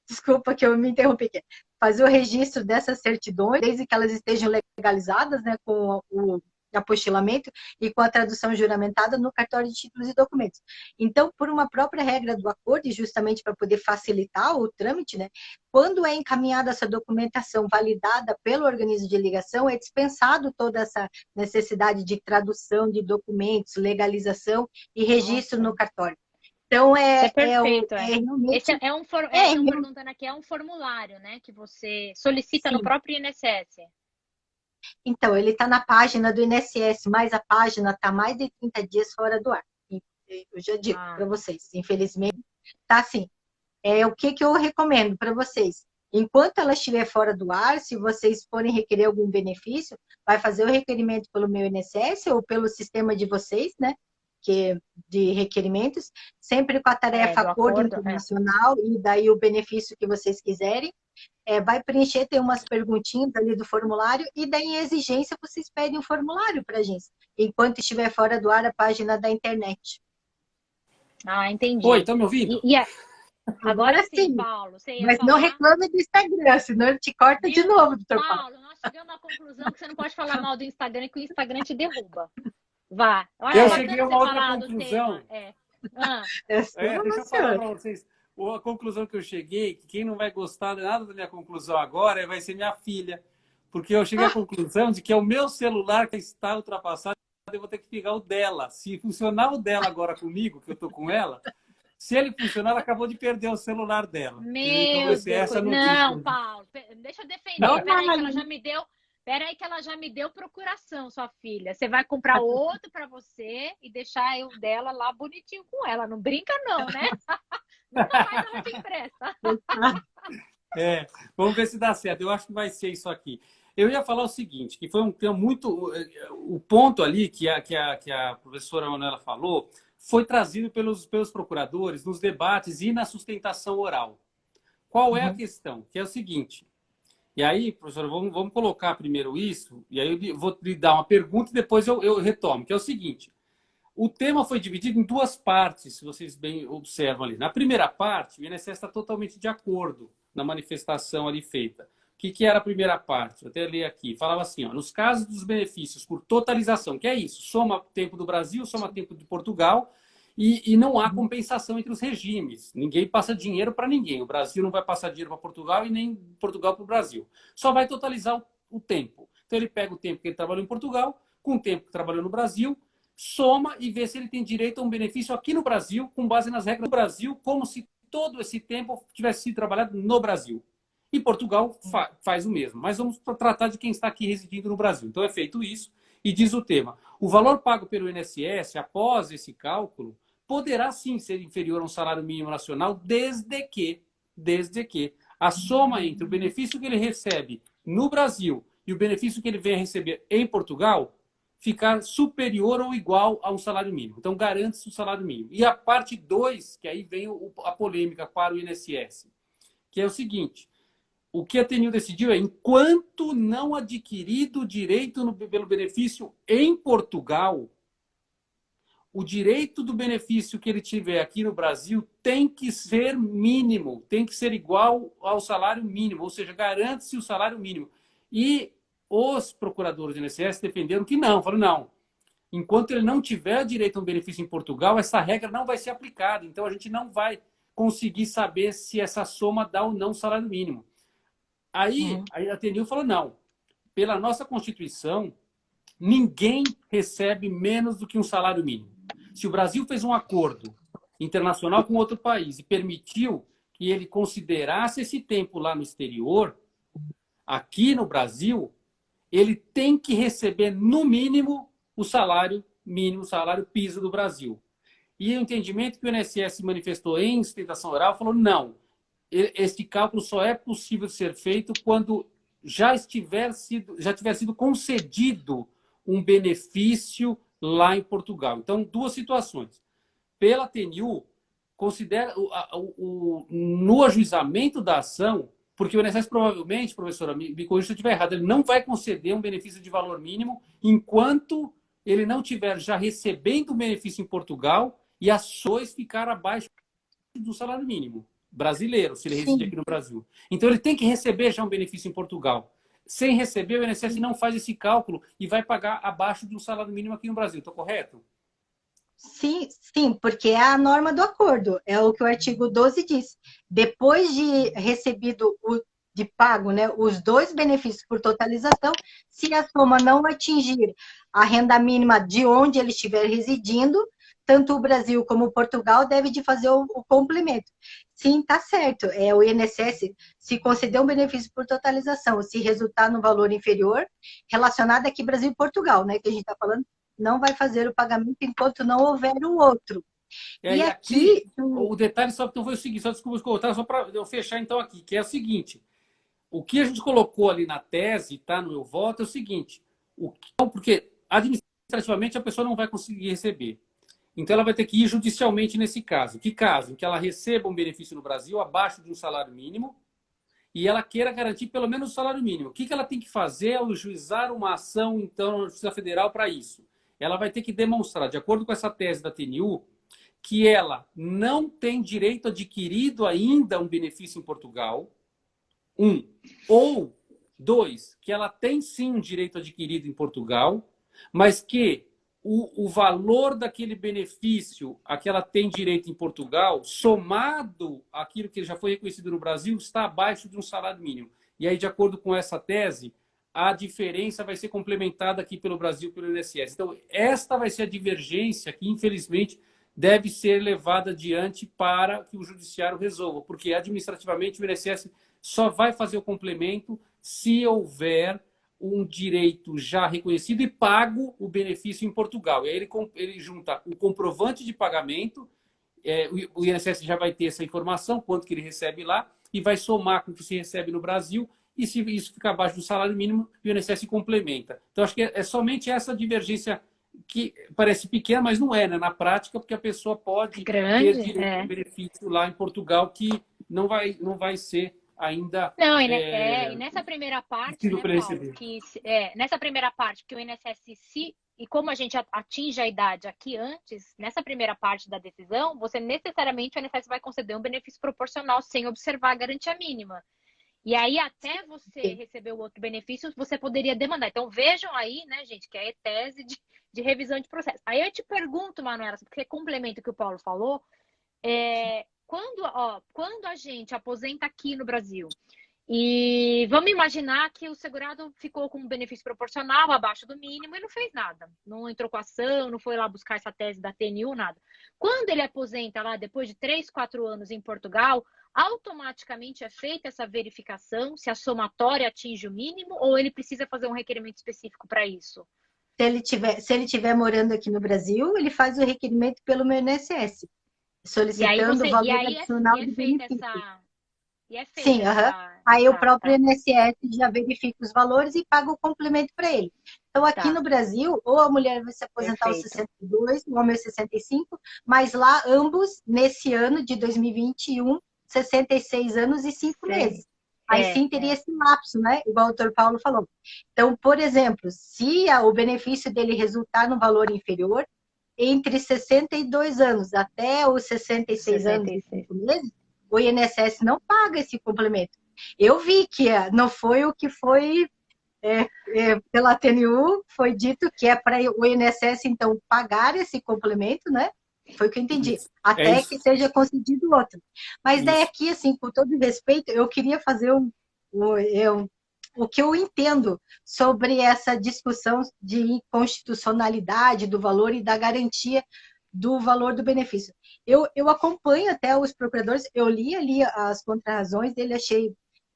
Desculpa que eu me interrompi aqui. Fazer o registro dessas certidões, desde que elas estejam legalizadas, né, com o apostilamento e com a tradução juramentada no cartório de títulos e documentos. Então, por uma própria regra do acordo, e justamente para poder facilitar o trâmite, né, quando é encaminhada essa documentação validada pelo organismo de ligação, é dispensado toda essa necessidade de tradução de documentos, legalização e registro no cartório. Então, é perfeito. Realmente... perguntando aqui, é um formulário, né, que você solicita no próprio INSS. Então, ele está na página do INSS, mas a página está mais de 30 dias fora do ar. Eu já digo Ah, para vocês, infelizmente, tá assim. O que que eu recomendo para vocês? Enquanto ela estiver fora do ar, se vocês forem requerer algum benefício, vai fazer o requerimento pelo meu INSS ou pelo sistema de vocês, né? De requerimentos, sempre com a tarefa do acordo acordo, internacional e daí o benefício que vocês quiserem. Vai preencher, tem umas perguntinhas ali do formulário e daí em exigência vocês pedem um formulário para a agência, enquanto estiver fora do ar a página da internet. Oi, Entendi. estão me ouvindo? E Agora agora sim, sim, Paulo, você ia mas não falar? reclame do Instagram, senão ele te corta de Viu? novo, doutor Paulo. Paulo, nós chegamos à conclusão que você não pode falar mal do Instagram, que o Instagram te derruba. Vá. Eu acho Eu É, cheguei bacana a você uma outra falar do conclusão. tema. Ah, Deixa eu falar para vocês. A conclusão que eu cheguei, que quem não vai gostar de nada da minha conclusão agora vai ser minha filha. Porque eu cheguei à conclusão de que é o meu celular que está ultrapassado, eu vou ter que pegar o dela. Se funcionar o dela agora comigo, que eu estou com ela, se ele funcionar, ela acabou de perder o celular dela. Então vai meu ser Deus. essa Não, notícia. Paulo, deixa eu defender. não Peraí, que ela vale. já me deu. Peraí, que ela já me deu procuração, sua filha. Você vai comprar outro para você e deixar eu dela lá bonitinho com ela. Não brinca, não, né? Nunca mais ela te empresta. Vamos ver se dá certo. Eu acho que vai ser isso aqui. Eu ia falar o seguinte, que foi um tema muito... O ponto ali que a professora Manuela falou foi trazido pelos procuradores nos debates e na sustentação oral. Qual é a questão? Que é o seguinte... E aí, professora, vamos colocar primeiro isso, e aí eu vou lhe dar uma pergunta e depois eu retomo, que é o seguinte. O tema foi dividido em duas partes, se vocês bem observam ali. Na primeira parte, o INSS está totalmente de acordo na manifestação ali feita. O que era a primeira parte? Vou até ler aqui. Falava assim, nos casos dos benefícios por totalização, que é isso, soma tempo do Brasil, soma tempo de Portugal, e não há compensação entre os regimes. Ninguém passa dinheiro para ninguém. O Brasil não vai passar dinheiro para Portugal e nem Portugal para o Brasil. Só vai totalizar o tempo. Então, ele pega o tempo que ele trabalhou em Portugal, com o tempo que trabalhou no Brasil, soma e vê se ele tem direito a um benefício aqui no Brasil, com base nas regras do Brasil, como se todo esse tempo tivesse sido trabalhado no Brasil. E Portugal faz o mesmo. Mas vamos tratar de quem está aqui residindo no Brasil. Então, é feito isso e diz o tema. O valor pago pelo INSS, após esse cálculo, poderá sim ser inferior a um salário mínimo nacional, desde que a soma entre o benefício que ele recebe no Brasil e o benefício que ele vem a receber em Portugal ficar superior ou igual a um salário mínimo. Então, garante-se o salário mínimo. E a parte 2, que aí vem a polêmica para o INSS, que é o seguinte: o que a TNU decidiu é, enquanto não adquirido o direito pelo benefício em Portugal, o direito do benefício que ele tiver aqui no Brasil tem que ser mínimo, tem que ser igual ao salário mínimo, ou seja, garante-se o salário mínimo. E os procuradores do INSS defenderam que não, falaram não. Enquanto ele não tiver direito a um benefício em Portugal, essa regra não vai ser aplicada. Então, a gente não vai conseguir saber se essa soma dá ou não salário mínimo. Aí a TNU falou, não. Pela nossa Constituição, ninguém recebe menos do que um salário mínimo. Se o Brasil fez um acordo internacional com outro país e permitiu que ele considerasse esse tempo lá no exterior, aqui no Brasil, ele tem que receber, no mínimo, o salário mínimo, o salário piso do Brasil. E o entendimento que o INSS manifestou em sustentação oral falou, não, este cálculo só é possível ser feito quando já tiver sido concedido um benefício lá em Portugal. Então, duas situações. Pela TNU, considera no ajuizamento da ação, porque o INSS provavelmente, professora, me corrija se eu estiver errado, ele não vai conceder um benefício de valor mínimo enquanto ele não estiver já recebendo o benefício em Portugal e as SOEs ficar abaixo do salário mínimo brasileiro, se ele reside aqui no Brasil. Então, ele tem que receber já um benefício em Portugal. Sem receber, o INSS não faz esse cálculo e vai pagar abaixo de um salário mínimo aqui no Brasil. Estou correto? Sim, sim, porque é a norma do acordo. É o que o artigo 12 diz. Depois de recebido de pago, né, os dois benefícios por totalização, se a soma não atingir a renda mínima de onde ele estiver residindo, tanto o Brasil como Portugal deve de fazer o complemento. Sim, tá certo. O INSS, se conceder um benefício por totalização, se resultar no valor inferior, relacionado aqui Brasil e Portugal, né, que a gente está falando, não vai fazer o pagamento enquanto não houver um outro. E E aqui... aqui, o detalhe só foi o seguinte, só desculpa cortar, só para eu fechar então aqui, que é o seguinte, o que a gente colocou ali na tese, tá, no meu voto, é o seguinte, porque administrativamente a pessoa não vai conseguir receber. Então ela vai ter que ir judicialmente nesse caso. Que caso? Em que ela receba um benefício no Brasil abaixo de um salário mínimo e ela queira garantir pelo menos o salário mínimo. O que ela tem que fazer ao juizar uma ação, então, na Justiça Federal para isso? Ela vai ter que demonstrar, de acordo com essa tese da TNU, que ela não tem direito adquirido ainda um benefício em Portugal, ou dois, que ela tem sim um direito adquirido em Portugal, mas que o valor daquele benefício a que ela tem direito em Portugal, somado àquilo que já foi reconhecido no Brasil, está abaixo de um salário mínimo. E aí, de acordo com essa tese, a diferença vai ser complementada aqui pelo Brasil, pelo INSS. Então, esta vai ser a divergência que, infelizmente, deve ser levada adiante para que o judiciário resolva, porque administrativamente o INSS só vai fazer o complemento se houver um direito já reconhecido e pago o benefício em Portugal. E aí ele junta o comprovante de pagamento, o INSS já vai ter essa informação, quanto que ele recebe lá, e vai somar com o que se recebe no Brasil, e se isso ficar abaixo do salário mínimo, o INSS complementa. Então, acho que é somente essa divergência que parece pequena, mas não é, né? Na prática, porque a pessoa pode ter direito ao benefício lá em Portugal, que não vai ser ainda... Não, e nessa primeira parte, né, Paulo, nessa primeira parte que o INSS, e como a gente atinge a idade aqui antes, nessa primeira parte da decisão, você necessariamente, o INSS vai conceder um benefício proporcional sem observar a garantia mínima. E aí, até você receber o outro benefício, você poderia demandar. Então, vejam aí, né, gente, que é tese de revisão de processo. Aí eu te pergunto, Manuela, porque complementa o que o Paulo falou, quando a gente aposenta aqui no Brasil, e vamos imaginar que o segurado ficou com um benefício proporcional abaixo do mínimo e não fez nada. Não entrou com ação, não foi lá buscar essa tese da TNU, nada. Quando ele aposenta lá, depois de 3, 4 anos em Portugal, automaticamente é feita essa verificação se a somatória atinge o mínimo ou ele precisa fazer um requerimento específico para isso? Se ele tiver morando aqui no Brasil, ele faz o requerimento pelo meu INSS, solicitando o valor adicional do benefício. Sim, aí o próprio INSS já verifica os valores e paga o complemento para ele. Então, aqui no Brasil, ou a mulher vai se aposentar aos 62, o homem aos 65, mas lá ambos, nesse ano de 2021, 66 anos e 5 meses. Aí sim teria esse lapso, né? Igual o doutor Paulo falou. Então, por exemplo, se o benefício dele resultar no valor inferior, entre 62 anos até os 66 anos e 5 meses, o INSS não paga esse complemento. Eu vi que não foi o que foi pela TNU, foi dito que é para o INSS, então, pagar esse complemento, né? Foi o que eu entendi. Até que seja concedido outro. Mas daí aqui, assim, com todo respeito, eu queria fazer o que eu entendo sobre essa discussão de inconstitucionalidade do valor e da garantia do valor do benefício. Eu acompanho até os procuradores, eu li ali as contrarrazões dele,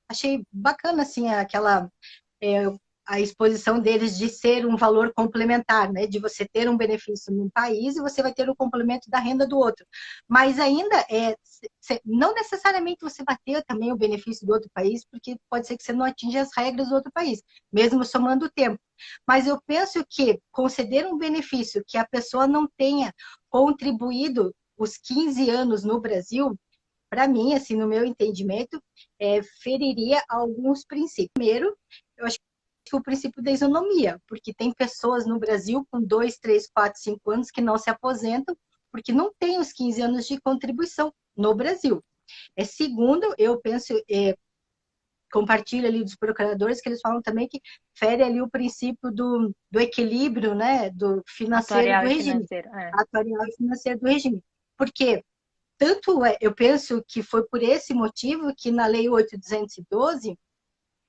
achei bacana, assim, a exposição deles de ser um valor complementar, né? De você ter um benefício num país e você vai ter o complemento da renda do outro. Mas ainda, não necessariamente você vai ter também o benefício do outro país, porque pode ser que você não atinja as regras do outro país, mesmo somando o tempo. Mas eu penso que conceder um benefício que a pessoa não tenha contribuído os 15 anos no Brasil, para mim, assim, no meu entendimento, feriria alguns princípios. Primeiro, eu acho que o princípio da isonomia, porque tem pessoas no Brasil com 2, 3, 4, 5 anos que não se aposentam porque não tem os 15 anos de contribuição no Brasil. Segundo, eu penso, compartilho ali dos procuradores, que eles falam também que fere ali o princípio do equilíbrio, né, do financeiro do regime. Atuarial e financeiro do regime. Porque eu penso que foi por esse motivo que na Lei 8.212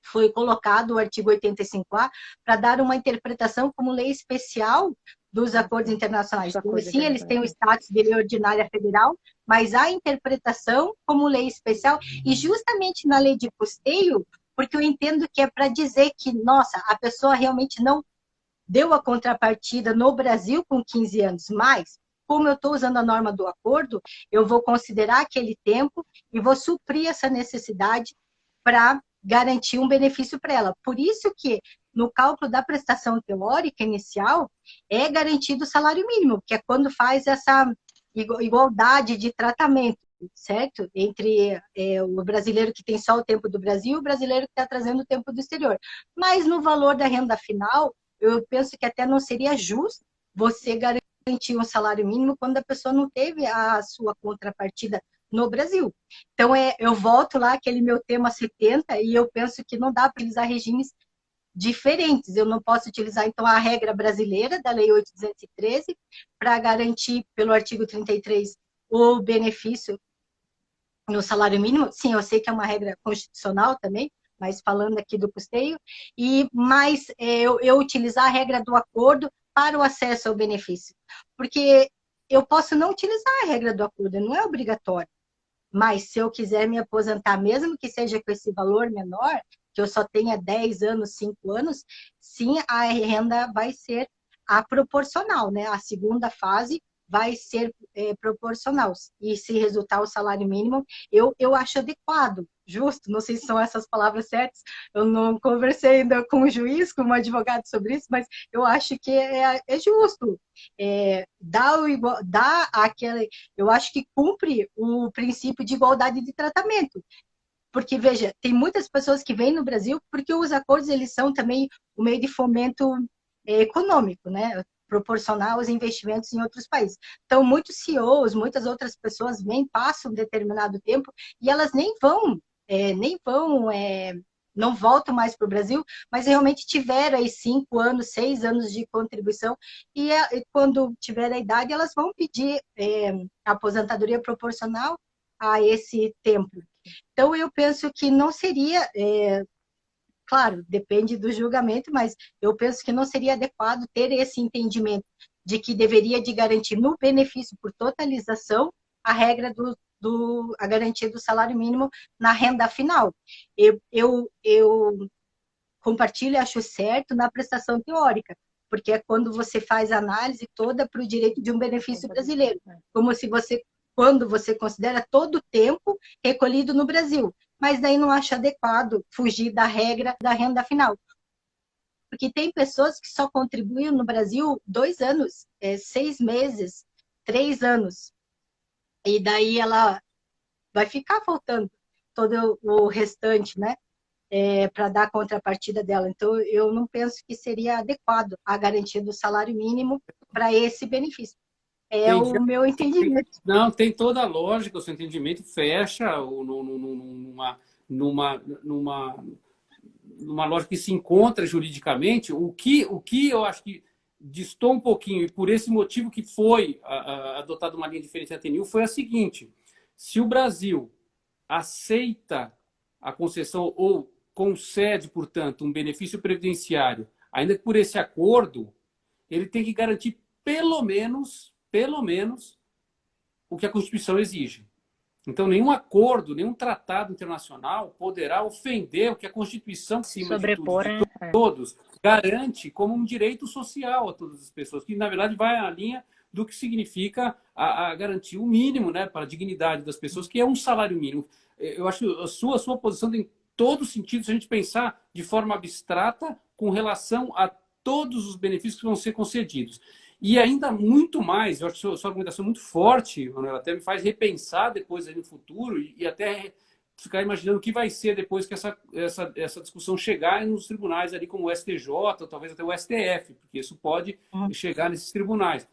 foi colocado o artigo 85A para dar uma interpretação como lei especial dos acordos internacionais. Então, sim, eles têm o status de lei ordinária federal, mas a interpretação como lei especial, e justamente na lei de custeio, porque eu entendo que é para dizer que, nossa, a pessoa realmente não deu a contrapartida no Brasil com 15 anos, mas como eu estou usando a norma do acordo, eu vou considerar aquele tempo e vou suprir essa necessidade para garantir um benefício para ela. Por isso que, no cálculo da prestação teórica inicial, é garantido o salário mínimo, que é quando faz essa igualdade de tratamento, certo? Entre o brasileiro que tem só o tempo do Brasil e o brasileiro que está trazendo o tempo do exterior. Mas no valor da renda final, eu penso que até não seria justo você garantir um salário mínimo quando a pessoa não teve a sua contrapartida no Brasil. Então, eu volto lá, aquele meu tema 70, e eu penso que não dá para utilizar regimes diferentes. Eu não posso utilizar, então, a regra brasileira da Lei 8.213 para garantir, pelo artigo 33, o benefício no salário mínimo. Sim, eu sei que é uma regra constitucional também, mas falando aqui do custeio, mas eu utilizar a regra do acordo para o acesso ao benefício. Porque eu posso não utilizar a regra do acordo, não é obrigatório. Mas se eu quiser me aposentar, mesmo que seja com esse valor menor, que eu só tenha 10 anos, 5 anos, sim, a renda vai ser a proporcional, né? A segunda fase vai ser proporcional. E se resultar o salário mínimo, eu acho adequado, justo, não sei se são essas palavras certas, eu não conversei ainda com o juiz, com um advogado sobre isso, mas eu acho que é justo. Dá aquele, eu acho que cumpre o princípio de igualdade de tratamento. Porque, veja, tem muitas pessoas que vêm no Brasil porque os acordos, eles são também o meio de fomento econômico, né? Proporcionar os investimentos em outros países. Então, muitos CEOs, muitas outras pessoas vêm, passam um determinado tempo e elas não voltam mais para o Brasil, mas realmente tiveram aí 5 anos, 6 anos de contribuição e quando tiver a idade, elas vão pedir a aposentadoria proporcional a esse tempo. Então, eu penso que não seria, claro, depende do julgamento, mas eu penso que não seria adequado ter esse entendimento de que deveria de garantir no benefício por totalização a regra a garantia do salário mínimo na renda final. Eu compartilho e acho certo na prestação teórica, porque é quando você faz a análise toda para o direito de um benefício brasileiro, como se quando você considera todo o tempo recolhido no Brasil. Mas daí não acho adequado fugir da regra da renda final. Porque tem pessoas que só contribuem no Brasil 2 anos, 6 meses, 3 anos. E daí ela vai ficar faltando todo o restante, né? Para dar a contrapartida dela. Então, eu não penso que seria adequado a garantia do salário mínimo para esse benefício. O meu entendimento. Não, tem toda a lógica, o seu entendimento fecha numa lógica que se encontra juridicamente. O que eu acho que distou um pouquinho, e por esse motivo que foi adotada uma linha diferente da TNU, foi a seguinte: se o Brasil aceita a concessão ou concede, portanto, um benefício previdenciário, ainda que por esse acordo, ele tem que garantir pelo menos o que a Constituição exige. Então, nenhum acordo, nenhum tratado internacional poderá ofender o que a Constituição, acima de tudo, de todos, garante como um direito social a todas as pessoas, que, na verdade, vai à linha do que significa a garantir o mínimo, né, para a dignidade das pessoas, que é um salário mínimo. Eu acho que a sua posição tem todo sentido se a gente pensar de forma abstrata com relação a todos os benefícios que vão ser concedidos. E ainda muito mais, eu acho que sua argumentação é muito forte, Manuela, até me faz repensar depois aí no futuro e até ficar imaginando o que vai ser depois que essa discussão chegar nos tribunais ali como o STJ, ou talvez até o STF, porque isso pode chegar nesses tribunais.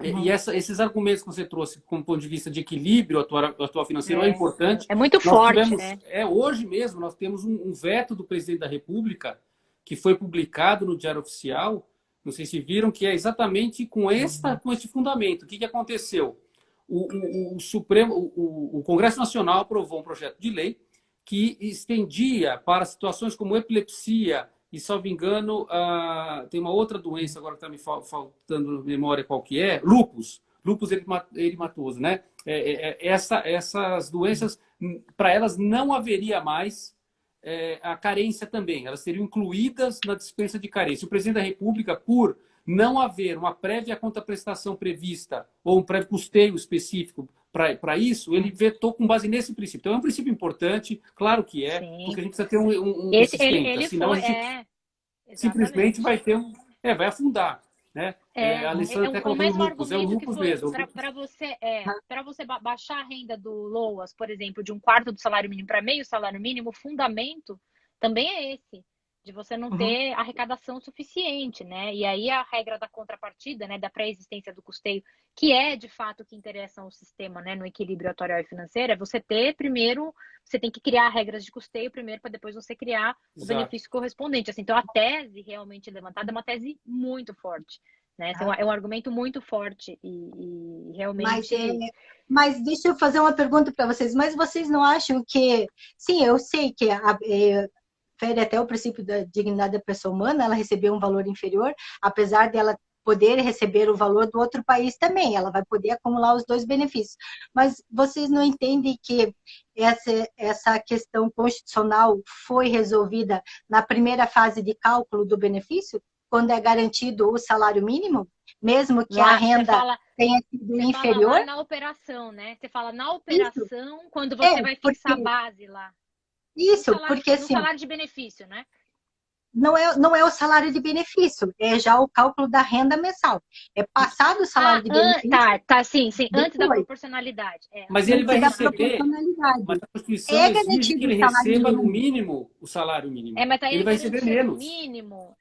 E esses argumentos que você trouxe como ponto de vista de equilíbrio atual financeiro é importante. É muito forte, né? Hoje mesmo nós temos um veto do presidente da República que foi publicado no Diário Oficial, não sei se viram, que é exatamente com este fundamento. O que aconteceu? O Congresso Nacional aprovou um projeto de lei que estendia para situações como epilepsia e, salvo engano, tem uma outra doença agora que está me faltando memória qual que é, lúpus eritematoso, né? Essas doenças, para elas não haveria mais a carência também, elas seriam incluídas na dispensa de carência. O presidente da República, por não haver uma prévia contraprestação prevista ou um prévio custeio específico para isso, ele vetou com base nesse princípio. Então, é um princípio importante, claro que é, Sim. porque a gente precisa ter um sustenta, Ele senão a foi, gente simplesmente exatamente. vai ter vai afundar, né? A Alessandra até O colocou no mesmo lupus, é o argumento que lupus foi mesmo. para você baixar a renda do LOAS, por exemplo, de um quarto do salário mínimo para meio salário mínimo, o fundamento também é esse, de você não Uhum. ter arrecadação suficiente, né? E aí a regra da contrapartida, né, da pré-existência do custeio, que é de fato o que interessa ao sistema, né, no equilíbrio atuarial e financeiro, é você ter primeiro, você tem que criar regras de custeio primeiro para depois você criar o Exato. benefício correspondente. Assim, então a tese realmente levantada é uma tese muito forte. Né? É um argumento muito forte e realmente. Mas deixa eu fazer uma pergunta para vocês. Mas vocês não acham que. Sim, eu sei que fere até o princípio da dignidade da pessoa humana, ela receber um valor inferior, apesar dela poder receber o valor do outro país também, ela vai poder acumular os dois benefícios. Mas vocês não entendem que essa questão constitucional foi resolvida na primeira fase de cálculo do benefício, quando é garantido o salário mínimo, mesmo que a renda tenha sido inferior? Fala lá na operação, né? Você fala na operação, isso. Quando você vai fixar a base lá. Isso, porque assim... No salário de benefício, né? Não é o salário de benefício, é já o cálculo da renda mensal. É passado o salário de benefício. Sim, depois. Antes da proporcionalidade. Mas ele vai receber, mas a Constituição exige que ele receba no mínimo o salário mínimo. Mas aí ele vai receber menos. Mínimo,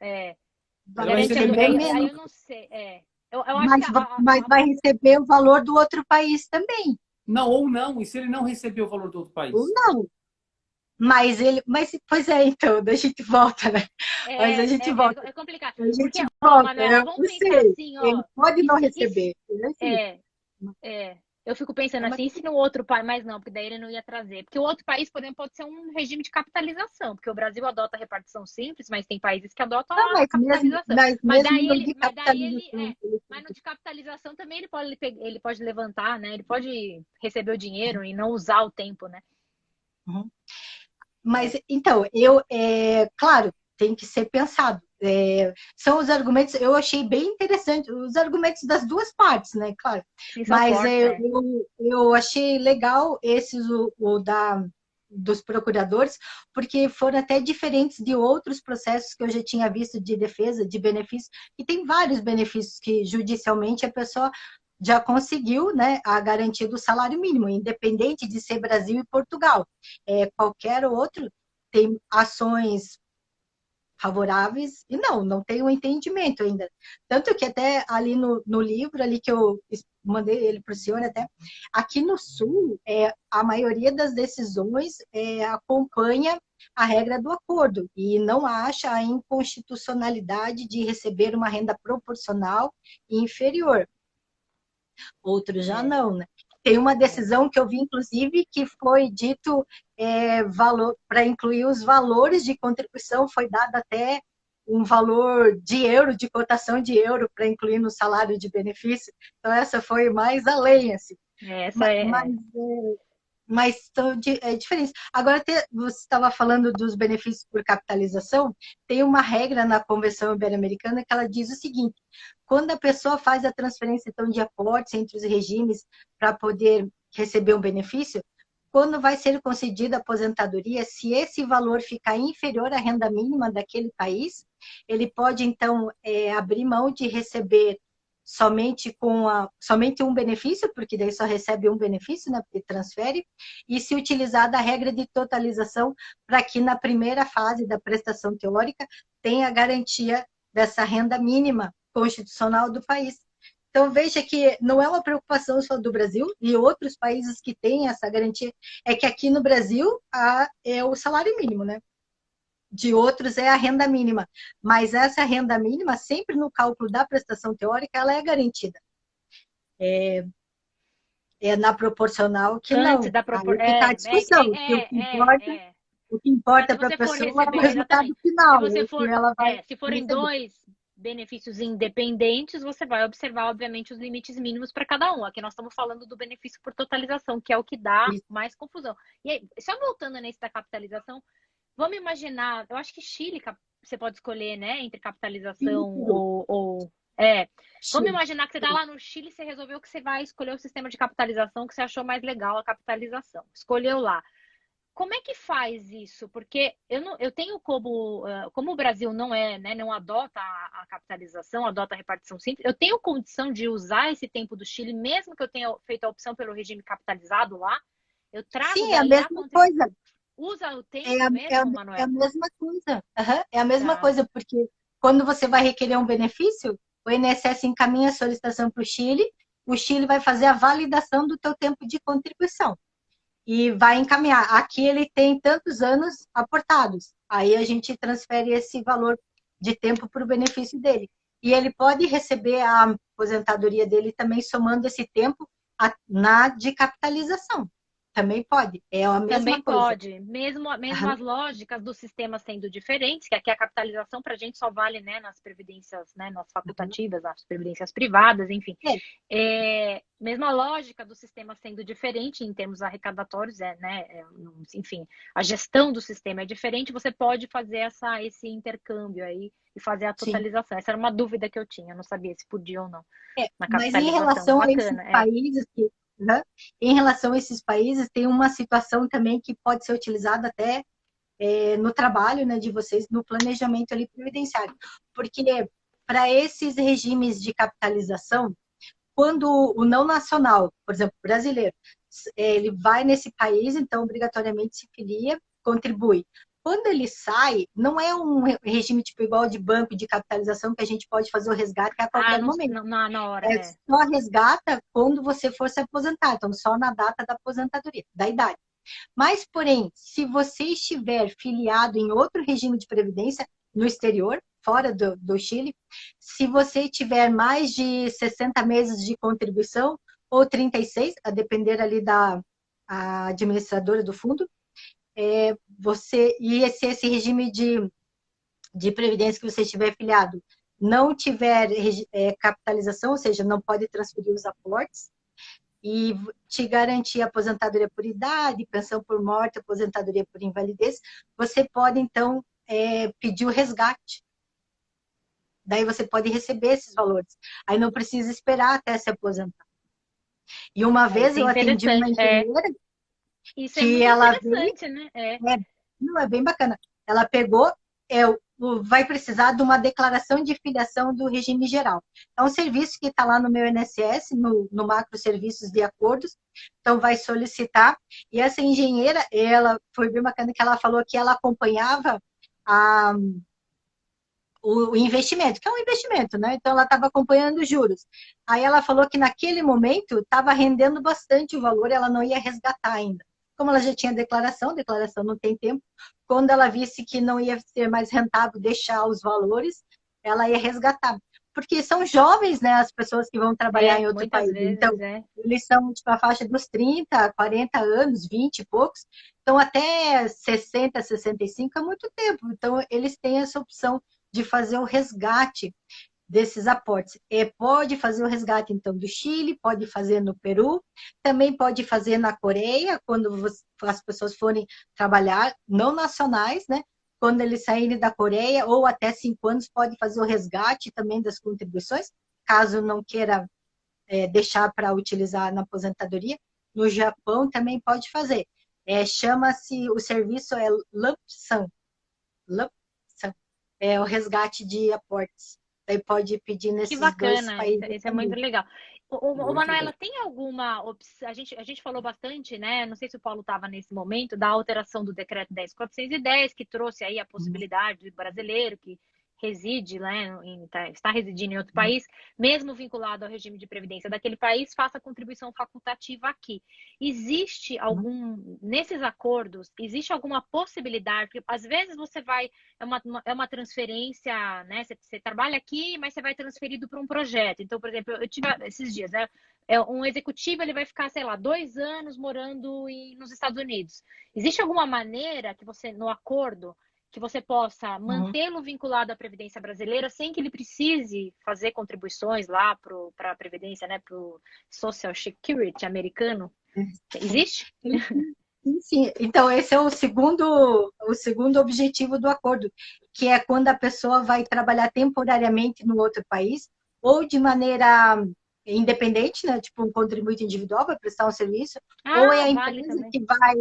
vai receber bem menos. Aí eu não sei, mas vai receber o valor do outro país também. Não, ou não. E se ele não receber o valor do outro país? Ou não. Mas pois é, então, a gente volta, né? Mas a gente volta. É complicado. A gente porque, volta. Manuela, vamos pensar assim, ó. Ele pode não receber. Eu fico pensando assim, e se no outro país, mas não, porque daí ele não ia trazer. Porque o outro país, por exemplo, pode ser um regime de capitalização, porque o Brasil adota a repartição simples, mas tem países que adotam a capitalização. Mas no de capitalização também ele pode levantar, né? Ele pode receber o dinheiro e não usar o tempo, né? Uhum. Mas, então, claro, tem que ser pensado. São os argumentos, eu achei bem interessante, os argumentos das duas partes, né, claro. Mas eu achei legal esses, dos procuradores, porque foram até diferentes de outros processos que eu já tinha visto de defesa, de benefícios, e tem vários benefícios que judicialmente a pessoa já conseguiu, né, a garantia do salário mínimo, independente de ser Brasil e Portugal. Qualquer outro tem ações favoráveis e não tem um entendimento ainda. Tanto que até ali no livro ali que eu mandei ele para o senhor até, aqui no Sul, a maioria das decisões acompanha a regra do acordo e não acha a inconstitucionalidade de receber uma renda proporcional e inferior. Outros já não, né? Tem uma decisão que eu vi, inclusive, que foi dito valor para incluir os valores de contribuição, foi dado até um valor de euro, de cotação de euro, para incluir no salário de benefício. Então, essa foi mais além, assim. Mas é diferente. Agora, você estava falando dos benefícios por capitalização, tem uma regra na Convenção Ibero-Americana que ela diz o seguinte: quando a pessoa faz a transferência então, de aportes entre os regimes para poder receber um benefício, quando vai ser concedida a aposentadoria, se esse valor ficar inferior à renda mínima daquele país, ele pode, então, abrir mão de receber somente um benefício, porque daí só recebe um benefício, né, porque transfere, e se utilizar da regra de totalização para que na primeira fase da prestação teórica tenha a garantia dessa renda mínima constitucional do país. Então, veja que não é uma preocupação só do Brasil e outros países que têm essa garantia, é que aqui no Brasil é o salário mínimo, né? De outros é a renda mínima, mas essa renda mínima, sempre no cálculo da prestação teórica, ela é garantida. Na proporcional que Antes não. Da Aí fica a discussão. O que importa para a pessoa é o resultado final. Se forem dois benefícios independentes, você vai observar, obviamente, os limites mínimos para cada um. Aqui nós estamos falando do benefício por totalização, que é o que dá mais confusão. E aí, só voltando nesse da capitalização, vamos imaginar, eu acho que Chile você pode escolher, né, entre capitalização ou Vamos imaginar que você está lá no Chile e você resolveu que você vai escolher o sistema de capitalização que você achou mais legal, a capitalização. Escolheu lá. Como é que faz isso? Porque eu tenho como o Brasil não né, não adota a capitalização, adota a repartição simples, eu tenho condição de usar esse tempo do Chile, mesmo que eu tenha feito a opção pelo regime capitalizado lá, eu trago Sim, é a daí mesma coisa. Usa o tempo É mesmo, a Manuela? mesma coisa. É a mesma Tá. coisa, porque quando você vai requerer um benefício, o INSS encaminha a solicitação para o Chile vai fazer a validação do teu tempo de contribuição e vai encaminhar. Aqui ele tem tantos anos aportados. Aí a gente transfere esse valor de tempo para o benefício dele. E ele pode receber a aposentadoria dele também somando esse tempo na de capitalização. Também pode. É a mesma Também coisa. pode, mesmo as lógicas do sistema sendo diferentes, que aqui a capitalização para a gente só vale, né, nas previdências, né, nas facultativas, nas previdências privadas, enfim. Mesma lógica do sistema sendo diferente em termos arrecadatórios, enfim, a gestão do sistema é diferente, você pode fazer esse intercâmbio aí e fazer a totalização. Sim. Essa era uma dúvida que eu tinha, eu não sabia se podia ou não. Na mas em relação a esses países em relação a esses países, tem uma situação também que pode ser utilizada até no trabalho, né, de vocês, no planejamento ali previdenciário. Porque para esses regimes de capitalização, quando o não nacional, por exemplo, brasileiro, ele vai nesse país, então obrigatoriamente se filia, contribui. Quando ele sai, não é um regime tipo igual de banco de capitalização que a gente pode fazer o resgate a qualquer momento. Na hora, só resgata quando você for se aposentar, então só na data da aposentadoria, da idade. Mas, porém, se você estiver filiado em outro regime de previdência no exterior, fora do Chile, se você tiver mais de 60 meses de contribuição, ou 36, a depender ali da administradora do fundo, e se esse regime de previdência que você estiver filiado não tiver capitalização, ou seja, não pode transferir os aportes, e te garantir aposentadoria por idade, pensão por morte, aposentadoria por invalidez, você pode, então, pedir o resgate. Daí você pode receber esses valores. Aí não precisa esperar até se aposentar. E uma vez eu atendi uma engenheira Isso que é muito interessante, né? Não, é bem bacana. Ela pegou, vai precisar de uma declaração de filiação do regime geral. É um serviço que está lá no meu INSS, no macro serviços de acordos, então vai solicitar. E essa engenheira, ela foi bem bacana que ela falou que ela acompanhava o investimento, que é um investimento, né? Então ela estava acompanhando os juros. Aí ela falou que naquele momento estava rendendo bastante o valor, ela não ia resgatar ainda. Como ela já tinha declaração não tem tempo, quando ela visse que não ia ser mais rentável deixar os valores, ela ia resgatar. Porque são jovens, né, as pessoas que vão trabalhar em outro país. Vezes, então, eles são tipo a faixa dos 30, 40 anos, 20 e poucos. Então, até 60, 65 é muito tempo. Então, eles têm essa opção de fazer o resgate desses aportes. Pode fazer o resgate, então, do Chile, pode fazer no Peru, também pode fazer na Coreia, quando as pessoas forem trabalhar, não nacionais, né? Quando eles saírem da Coreia, ou até 5 anos, pode fazer o resgate também das contribuições, caso não queira deixar para utilizar na aposentadoria. No Japão também pode fazer. Chama-se, o serviço é lump sum. É o resgate de aportes. Daí pode pedir nesses dois países. Isso é muito legal. Manuela, tem alguma opção? A gente falou bastante, né? Não sei se o Paulo estava nesse momento, da alteração do decreto 10.410, que trouxe aí a possibilidade do brasileiro que reside, né, está residindo em outro país, mesmo vinculado ao regime de previdência daquele país, faça contribuição facultativa aqui. Existe nesses acordos, existe alguma possibilidade, porque às vezes você vai, é uma transferência, né, você trabalha aqui, mas você vai transferido para um projeto. Então, por exemplo, eu tive esses dias, né, um executivo, ele vai ficar, sei lá, 2 anos morando nos Estados Unidos. Existe alguma maneira que você, no acordo, que você possa mantê-lo vinculado à Previdência brasileira sem que ele precise fazer contribuições lá para a Previdência, né, para o Social Security americano? Existe? Sim. Então, esse é o segundo objetivo do acordo, que é quando a pessoa vai trabalhar temporariamente no outro país, ou de maneira independente, né? Tipo um contribuinte individual vai prestar um serviço, ou é a Vale empresa também. que vai,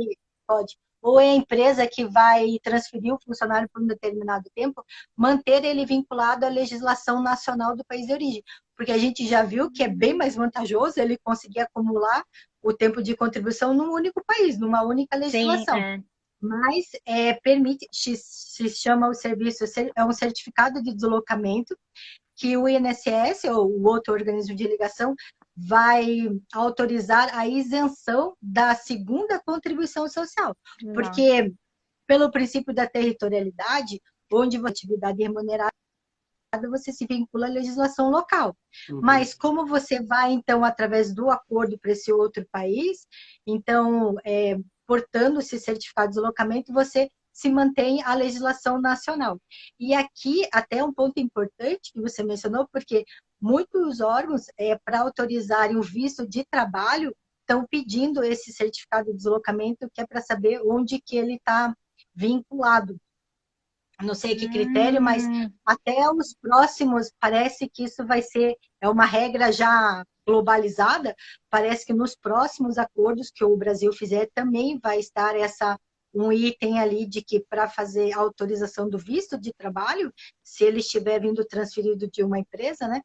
pode, ou é a empresa que vai transferir o funcionário por um determinado tempo, manter ele vinculado à legislação nacional do país de origem. Porque a gente já viu que é bem mais vantajoso ele conseguir acumular o tempo de contribuição num único país, numa única Sim, legislação. Mas permite, se chama o serviço, é um certificado de deslocamento que o INSS, ou o outro organismo de ligação, vai autorizar a isenção da segunda contribuição social. Porque, pelo princípio da territorialidade, onde a atividade remunerada, você se vincula à legislação local. Mas como você vai, então, através do acordo para esse outro país, então, portando esse certificado de deslocamento, você se mantém a legislação nacional. E aqui, até um ponto importante que você mencionou, porque muitos órgãos, para autorizarem o visto de trabalho, estão pedindo esse certificado de deslocamento, que é para saber onde que ele está vinculado. Não sei que critério, mas até os próximos, parece que isso vai ser, é uma regra já globalizada, parece que nos próximos acordos que o Brasil fizer também vai estar um item ali de que para fazer a autorização do visto de trabalho, se ele estiver vindo transferido de uma empresa, né,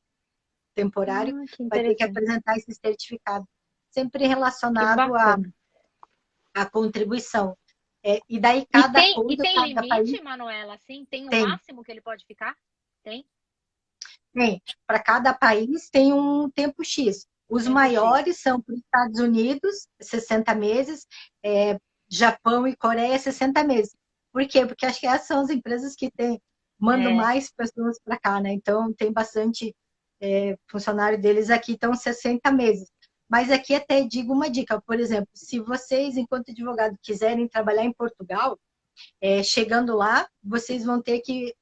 temporário, vai ter que apresentar esse certificado, sempre relacionado à contribuição. E daí cada acordo, tem cada limite, país, Manuela? Assim, tem um tem. máximo que ele pode ficar? Tem? Tem. Para cada país tem um tempo X. Os maiores são para os Estados Unidos, 60 meses, Japão e Coreia, 60 meses. Por quê? Porque acho que essas são as empresas que mandam mais pessoas para cá, né? Então, tem bastante funcionário deles aqui, então 60 meses. Mas aqui até digo uma dica, por exemplo, se vocês, enquanto advogado, quiserem trabalhar em Portugal, chegando lá, vocês vão ter que,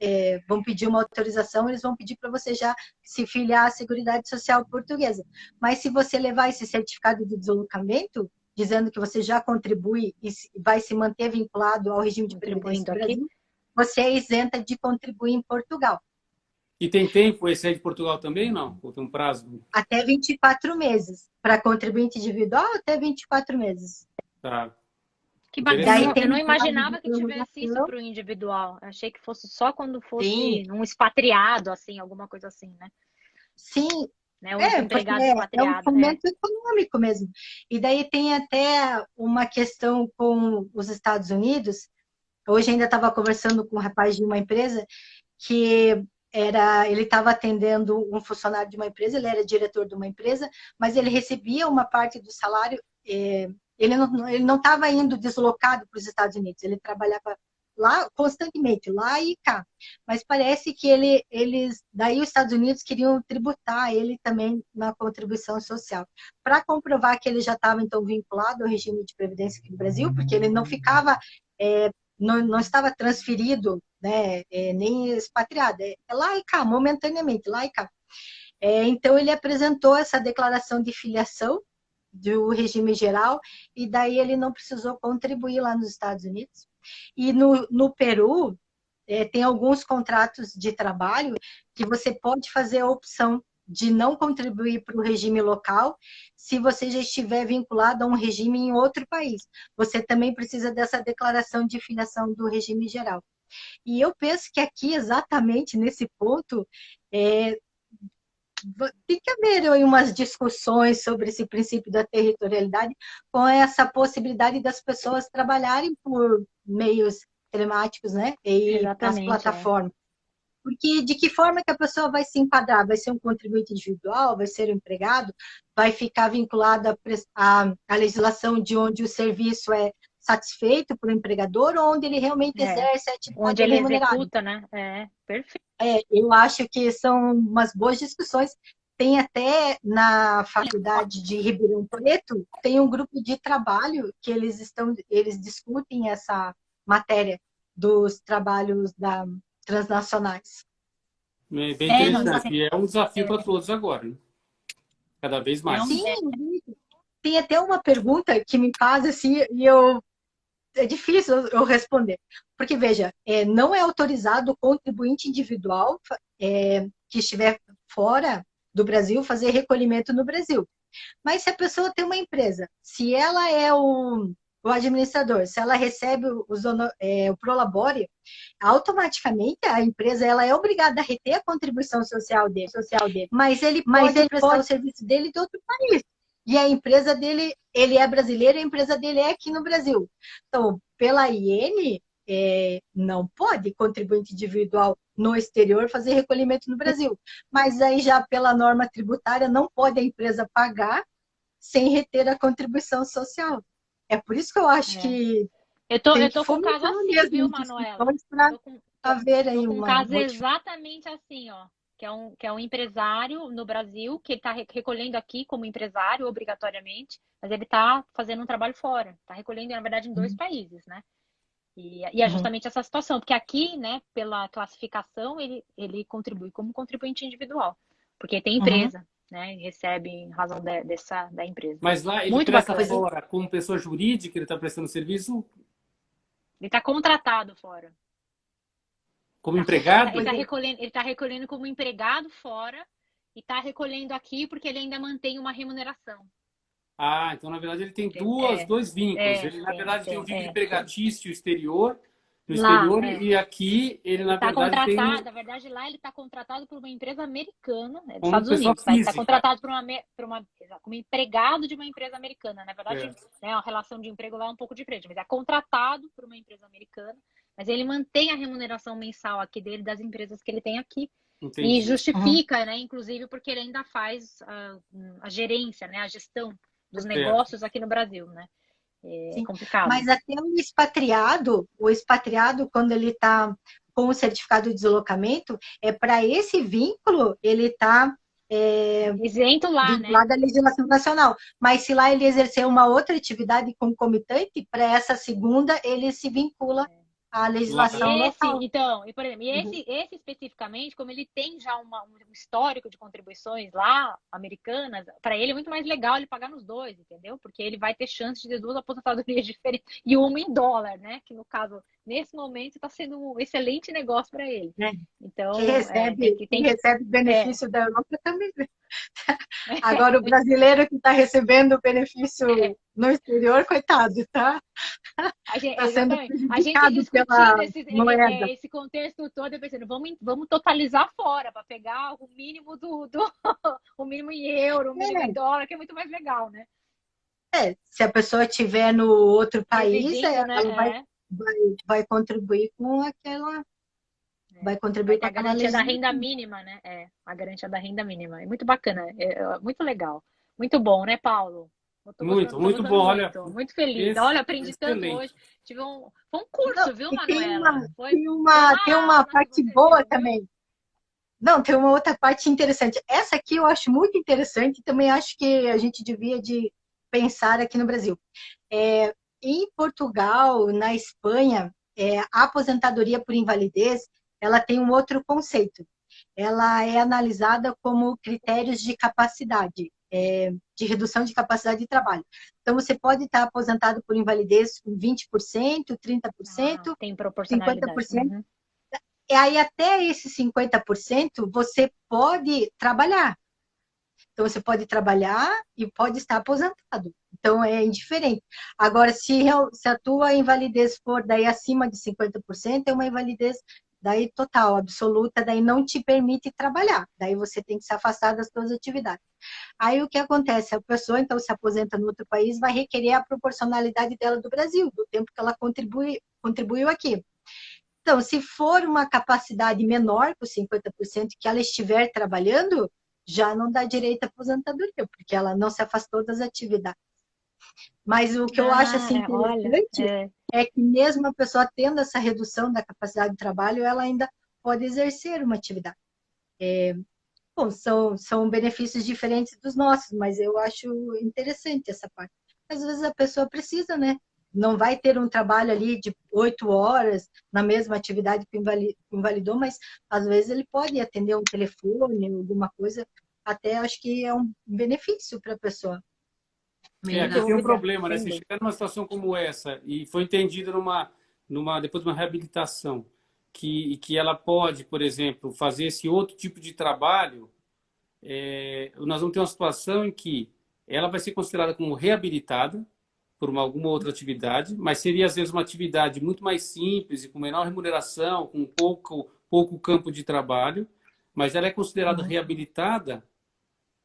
vão pedir uma autorização, eles vão pedir para você já se filiar à Seguridade Social Portuguesa. Mas se você levar esse certificado de deslocamento, dizendo que você já contribui e vai se manter vinculado ao regime de previdência do Brasil, você é isenta de contribuir em Portugal. E tem tempo esse aí de Portugal também, não? Ou tem um prazo? Até 24 meses. Para contribuinte individual, até 24 meses. Tá. Que bacana. Eu não imaginava que tivesse isso para o individual. Achei que fosse só quando fosse um expatriado, assim, alguma coisa assim, né? Sim. Né? Um empregado expatriado. É um fomento econômico mesmo. E daí tem até uma questão com os Estados Unidos. Hoje ainda estava conversando com um rapaz de uma empresa que ele estava atendendo um funcionário de uma empresa, ele era diretor de uma empresa, mas ele recebia uma parte do salário, ele não estava indo deslocado para os Estados Unidos, ele trabalhava lá constantemente, lá e cá. Mas parece que daí os Estados Unidos queriam tributar ele também na contribuição social. Para comprovar que ele já estava, então, vinculado ao regime de previdência aqui no Brasil, porque ele não ficava, não estava transferido, né, nem expatriado, lá e cá, momentaneamente, lá e cá. Então, ele apresentou essa declaração de filiação do regime geral, e daí ele não precisou contribuir lá nos Estados Unidos. E no Peru, tem alguns contratos de trabalho que você pode fazer a opção de não contribuir para o regime local se você já estiver vinculado a um regime em outro país. Você também precisa dessa declaração de filiação do regime geral. E eu penso que aqui, exatamente nesse ponto, tem que haver umas discussões sobre esse princípio da territorialidade com essa possibilidade das pessoas trabalharem por meios telemáticos, né? E as plataformas. Porque de que forma que a pessoa vai se enquadrar? Vai ser um contribuinte individual? Vai ser um empregado? Vai ficar vinculado à legislação de onde o serviço é satisfeito pelo empregador ou onde ele realmente exerce a atividade onde ele remunerada? executa, né? Perfeito. Eu acho que são umas boas discussões. Tem até na faculdade de Ribeirão Preto, tem um grupo de trabalho que eles discutem essa matéria dos trabalhos transnacionais. Bem interessante. E é um desafio para todos agora, né? Cada vez mais. Sim, tem até uma pergunta que me faz assim, e é difícil eu responder. Porque, veja, não é autorizado o contribuinte individual que estiver fora do Brasil, fazer recolhimento no Brasil. Mas se a pessoa tem uma empresa, se ela é o administrador, se ela recebe o Prolabore, automaticamente a empresa ela é obrigada a reter a contribuição social dele. Mas ele pode prestar o serviço dele de outro país. E a empresa dele, ele é brasileiro e a empresa dele é aqui no Brasil. Então, pela IN, não pode contribuinte individual no exterior fazer recolhimento no Brasil. Mas aí já pela norma tributária não pode a empresa pagar sem reter a contribuição social. É por isso que eu acho que eu tô com um caso assim, viu, Manuela? Para ver aí um caso exatamente assim, ó. Que é um empresário no Brasil, que ele está recolhendo aqui como empresário, obrigatoriamente, mas ele está fazendo um trabalho fora. Está recolhendo, na verdade, em 2 países, né? E é justamente essa situação, porque aqui, né, pela classificação, ele contribui como contribuinte individual, porque tem empresa, né, e recebe em razão da empresa. Mas lá ele muito presta bacana. fora como pessoa jurídica, ele está prestando serviço? Ele está contratado fora. Como empregado? Ele tá recolhendo como empregado fora e está recolhendo aqui porque ele ainda mantém uma remuneração. Ah, então na verdade ele tem dois vínculos. Ele na verdade tem um vínculo empregatício exterior, no exterior, e aqui ele na verdade tem... Na verdade lá ele está contratado por uma empresa americana, né, dos como Estados Unidos. Ele está contratado como empregado de uma empresa americana. Na verdade, né, a relação de emprego lá é um pouco diferente, mas é contratado por uma empresa americana, mas ele mantém a remuneração mensal aqui dele das empresas que ele tem aqui. Entendi. E justifica, né, inclusive porque ele ainda faz a gerência, né, a gestão dos negócios aqui no Brasil, né? É complicado. Mas até o expatriado, quando ele está com o certificado de deslocamento, para esse vínculo, ele está isento lá, né? da legislação nacional. Mas se lá ele exercer uma outra atividade concomitante, para essa segunda, ele se vincula à legislação local. Então, e por exemplo, esse especificamente, como ele tem já um histórico de contribuições lá, americanas, para ele é muito mais legal ele pagar nos 2, entendeu? Porque ele vai ter chance de ter 2 aposentadorias diferentes e uma em dólar, né? Que no caso, nesse momento, está sendo um excelente negócio para ele. Então, quem recebe benefício da Europa também. Agora, o brasileiro que está recebendo o benefício no exterior, coitado, tá? A gente discutindo esse contexto todo, eu pensando, vamos totalizar fora, para pegar o mínimo o mínimo em euro, o mínimo em dólar, que é muito mais legal, né? Se a estiver estiver no outro país, ela vai contribuir com aquela... Vai contribuir com a garantia da renda mínima, né? A garantia da renda mínima. É muito bacana, muito legal. Muito bom, né, Paulo? Muito bom, olha. Muito feliz. Olha, aprendi tanto hoje. Foi um curso, viu, Manuela? Tem uma parte boa também. Não, tem uma outra parte interessante. Essa aqui eu acho muito interessante e também acho que a gente devia de pensar aqui no Brasil. Em Portugal, na Espanha, a aposentadoria por invalidez, ela tem um outro conceito. Ela é analisada como critérios de capacidade, de redução de capacidade de trabalho. Então, você pode estar aposentado por invalidez com 20%, 30%, tem proporcionalidade. 50%. E aí, até esses 50%, você pode trabalhar. Então, você pode trabalhar e pode estar aposentado. Então, é indiferente. Agora, se a tua invalidez for daí acima de 50%, é uma invalidez daí total, absoluta, daí não te permite trabalhar. Daí você tem que se afastar das suas atividades. Aí o que acontece? A pessoa, então, se aposenta no outro país, vai requerer a proporcionalidade dela do Brasil, do tempo que ela contribuiu aqui. Então, se for uma capacidade menor que os 50% que ela estiver trabalhando, já não dá direito à aposentadoria, porque ela não se afastou das atividades. Mas o que eu acho assim, interessante é que mesmo a pessoa tendo essa redução da capacidade de trabalho, ela ainda pode exercer uma atividade. Bom, são benefícios diferentes dos nossos, mas eu acho interessante essa parte. Às vezes a pessoa precisa, né? Não vai ter um trabalho ali de 8 horas na mesma atividade que invalidou, mas às vezes ele pode atender um telefone, alguma coisa, até acho que é um benefício para a pessoa. Aqui tem um problema, né? Você chegar numa situação como essa e foi entendido depois de uma reabilitação, que ela pode, por exemplo, fazer esse outro tipo de trabalho, nós vamos ter uma situação em que ela vai ser considerada como reabilitada por alguma outra atividade, mas seria, às vezes, uma atividade muito mais simples e com menor remuneração, com pouco campo de trabalho, mas ela é considerada reabilitada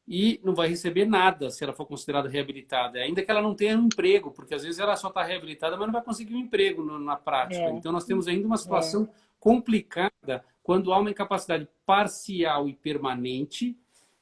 e não vai receber nada se ela for considerada reabilitada, ainda que ela não tenha um emprego, porque às vezes ela só está reabilitada, mas não vai conseguir um emprego na prática. Então, nós temos ainda uma situação complicada quando há uma incapacidade parcial e permanente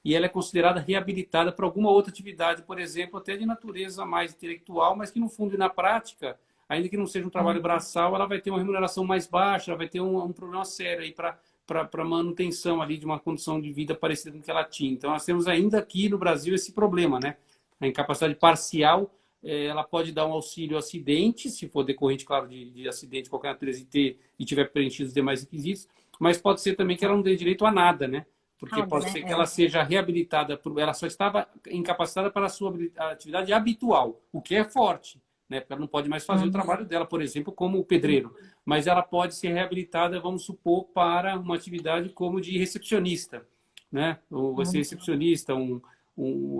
e ela é considerada reabilitada para alguma outra atividade, por exemplo, até de natureza mais intelectual, mas que no fundo e na prática, ainda que não seja um trabalho braçal, ela vai ter uma remuneração mais baixa, ela vai ter um problema sério aí para manutenção ali de uma condição de vida parecida com que ela tinha. Então, nós temos ainda aqui no Brasil esse problema, né? A incapacidade parcial, ela pode dar um auxílio acidente, se for decorrente, claro, de acidente de qualquer natureza e tiver preenchido os demais requisitos, mas pode ser também que ela não dê direito a nada, né? Porque pode ser que ela seja reabilitada, ela só estava incapacitada para a sua atividade habitual, o que é forte, né? Porque ela não pode mais fazer o trabalho dela, por exemplo, como pedreiro. Mas ela pode ser reabilitada, vamos supor, para uma atividade como de recepcionista, né? Ou vai ser recepcionista,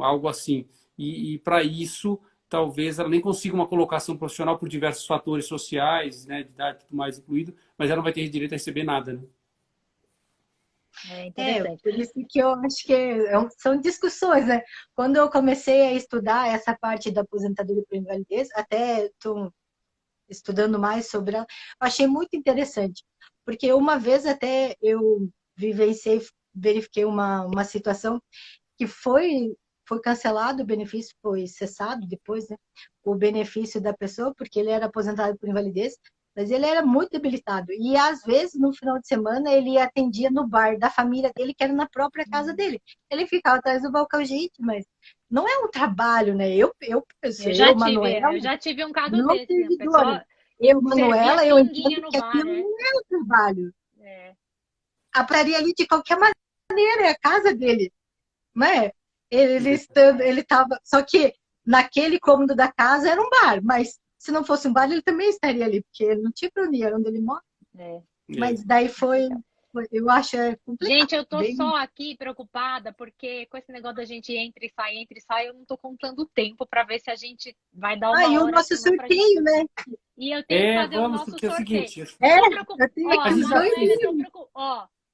algo assim. E para isso, talvez ela nem consiga uma colocação profissional por diversos fatores sociais, né? De idade e tudo mais incluído, mas ela não vai ter direito a receber nada, né? Interessante. Por isso que eu acho que são discussões, né? Quando eu comecei a estudar essa parte da aposentadoria por invalidez, até estou estudando mais sobre ela, eu achei muito interessante, porque uma vez até eu verifiquei uma situação que foi cancelado o benefício, foi cessado depois, né? O benefício da pessoa, porque ele era aposentado por invalidez, mas ele era muito debilitado. E, às vezes, no final de semana, ele atendia no bar da família dele, que era na própria casa dele. Ele ficava atrás do balcão, gente, mas não é um trabalho, né? Manuela, eu já tive um caso não desse. teve Pessoa dor. Eu, Manuela, eu entendo que bar, aquilo não é um trabalho. A praria ali, de qualquer maneira, é a casa dele, não é? Ele estava... Só que naquele cômodo da casa era um bar, mas se não fosse um bar, ele também estaria ali, porque ele não tinha para onde ir, onde ele mora. Mas daí eu acho complicado. Gente, eu tô só aqui preocupada, porque com esse negócio da gente entra e sai, eu não tô contando o tempo para ver se a gente vai dar uma hora. E o nosso sorteio, né? E eu tenho que fazer o nosso sorteio. É o seguinte,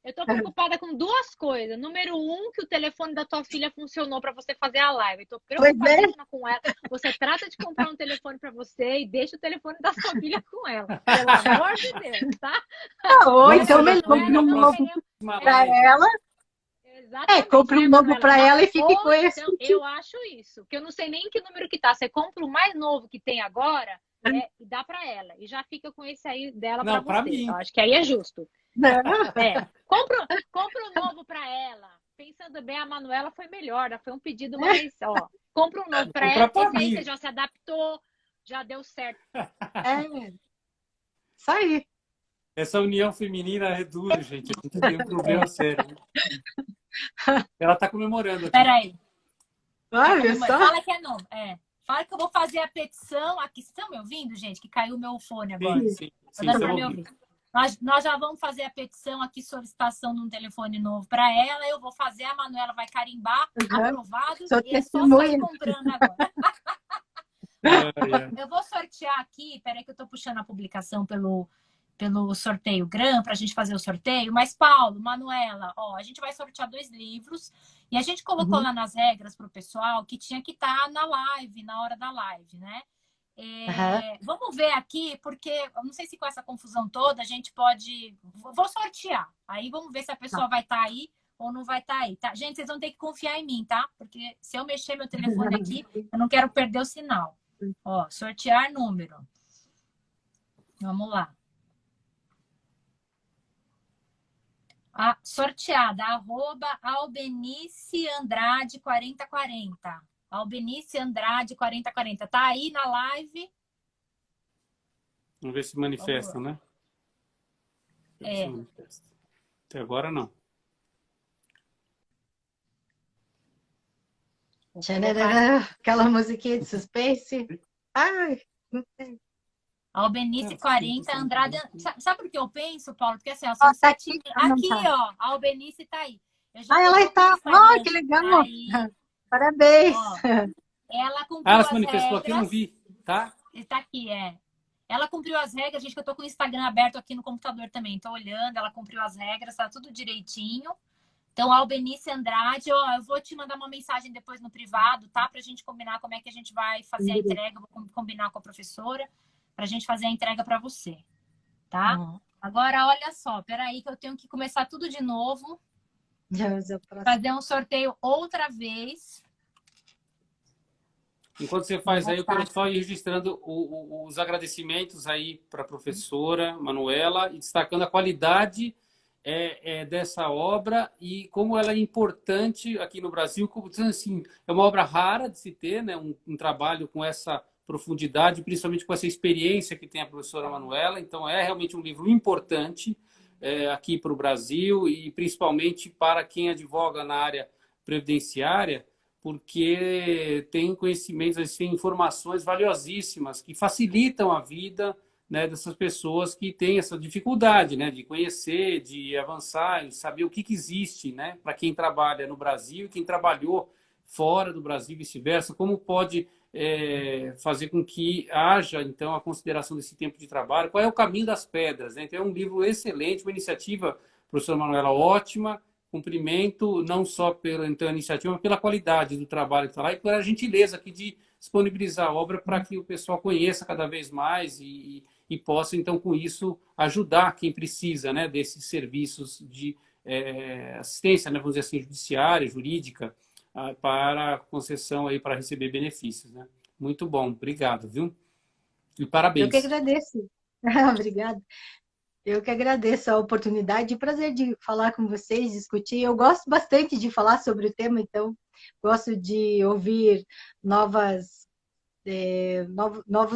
eu tô preocupada com duas coisas. Número 1, que o telefone da tua filha funcionou para você fazer a live. Eu tô preocupadíssima com ela. Você trata de comprar um telefone para você e deixa o telefone da sua filha com ela. Pelo amor de Deus, tá? Ou então ele compra um novo para ela. Exatamente. Compra um novo para ela e fique com esse. Então, eu acho isso. Que eu não sei nem que número que tá. Você compra o mais novo que tem agora e dá para ela. E já fica com esse aí dela para você. Mim. Eu acho que aí é justo. Compra um novo para ela. Pensando bem, a Manuela foi melhor. Foi um pedido mais... compra um novo para ela. Esse aí você já se adaptou. Já deu certo. Isso aí. Essa união feminina é dura, gente. A gente tem um problema sério. Ela tá comemorando aqui. Peraí. Só. Fala que é novo. Fala que eu vou fazer a petição aqui. Vocês estão me ouvindo, gente? Que caiu o meu fone agora. Sim, me ouvir. Nós já vamos fazer a petição aqui, solicitação de um telefone novo para ela. Eu vou fazer, a Manuela vai carimbar, aprovado. E é só sair comprando agora. Eu vou sortear aqui. Peraí que eu estou puxando a publicação pelo sorteio GRAM, para a gente fazer o sorteio. Mas, Paulo, Manuela, a gente vai sortear 2 livros e a gente colocou lá nas regras para o pessoal que tinha que estar na live, na hora da live, né? Vamos ver aqui, porque eu não sei se com essa confusão toda a gente pode... Vou sortear. Aí vamos ver se a pessoa vai estar aí ou não vai estar aí, tá? Gente, vocês vão ter que confiar em mim, tá? Porque se eu mexer meu telefone aqui, eu não quero perder o sinal. Sortear número. Vamos lá. A sorteada, @albeniceandrade4040. Albenice Andrade 4040. Tá aí na live? Vamos ver se manifesta, né? Até agora não. Aquela musiquinha de suspense. Ai, não sei. Albenice 40, Andrade... Sabe por que eu penso, Paulo? Porque assim, são 7... Aqui, a Albenice tá aí. Eu já ela tô com o está. Instagram. Que legal! Aí, Parabéns! ó, ela cumpriu Ela se as manifestou aqui, eu não regras. vi, tá? Está aqui, Ela cumpriu as regras, gente, que eu tô com o Instagram aberto aqui no computador também. Tô olhando, ela cumpriu as regras, tá tudo direitinho. Então, Albenice Andrade, ó, eu vou te mandar uma mensagem depois no privado, tá? Pra gente combinar como é que a gente vai fazer a entrega. Vou combinar com a professora pra gente fazer a entrega pra você, tá? Uhum. Agora, olha só, peraí que eu tenho que começar tudo de novo. Fazer um sorteio outra vez. Enquanto você faz aí, eu quero só ir registrando os agradecimentos aí para a professora Manuela e destacando a qualidade dessa obra e como ela é importante aqui no Brasil. Como, assim, é uma obra rara de se ter, né? Um trabalho com essa profundidade, principalmente com essa experiência que tem a professora Manuela. Então, é realmente um livro importante aqui para o Brasil e principalmente para quem advoga na área previdenciária, porque tem conhecimentos, tem informações valiosíssimas que facilitam a vida, né, dessas pessoas que têm essa dificuldade, né, de conhecer, de avançar, de saber o que existe, né, para quem trabalha no Brasil e quem trabalhou fora do Brasil e vice-versa, como pode fazer com que haja, então, a consideração desse tempo de trabalho, qual é o caminho das pedras, né? Então, é um livro excelente, uma iniciativa, professora Manuela, ótima. Cumprimento não só pela então, iniciativa, mas pela qualidade do trabalho que está lá e pela gentileza aqui de disponibilizar a obra para que o pessoal conheça cada vez mais e possa, então, com isso, ajudar quem precisa, né, desses serviços de assistência, né, vamos dizer assim, judiciária, jurídica, para concessão aí para receber benefícios, né? Muito bom, obrigado, viu? E parabéns. Eu que agradeço. Obrigada. Eu que agradeço a oportunidade e o prazer de falar com vocês, discutir. Eu gosto bastante de falar sobre o tema, então gosto de ouvir novos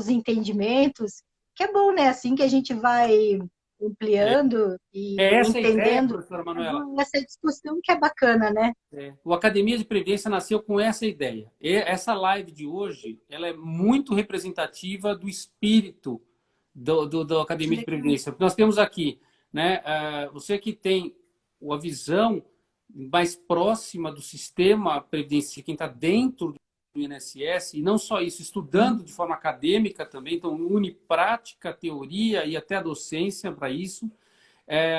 entendimentos, que é bom, né? Assim que a gente vai ampliando e essa a ideia, entendendo professora Manuela. Essa discussão que é bacana, né? O Academia de Previdência nasceu com essa ideia. E essa live de hoje, ela é muito representativa do espírito do Academia de Previdência. Nós temos aqui, né, você que tem a visão mais próxima do sistema previdência, quem está dentro do INSS, e não só isso, estudando de forma acadêmica também, então une prática, teoria e até a docência para isso.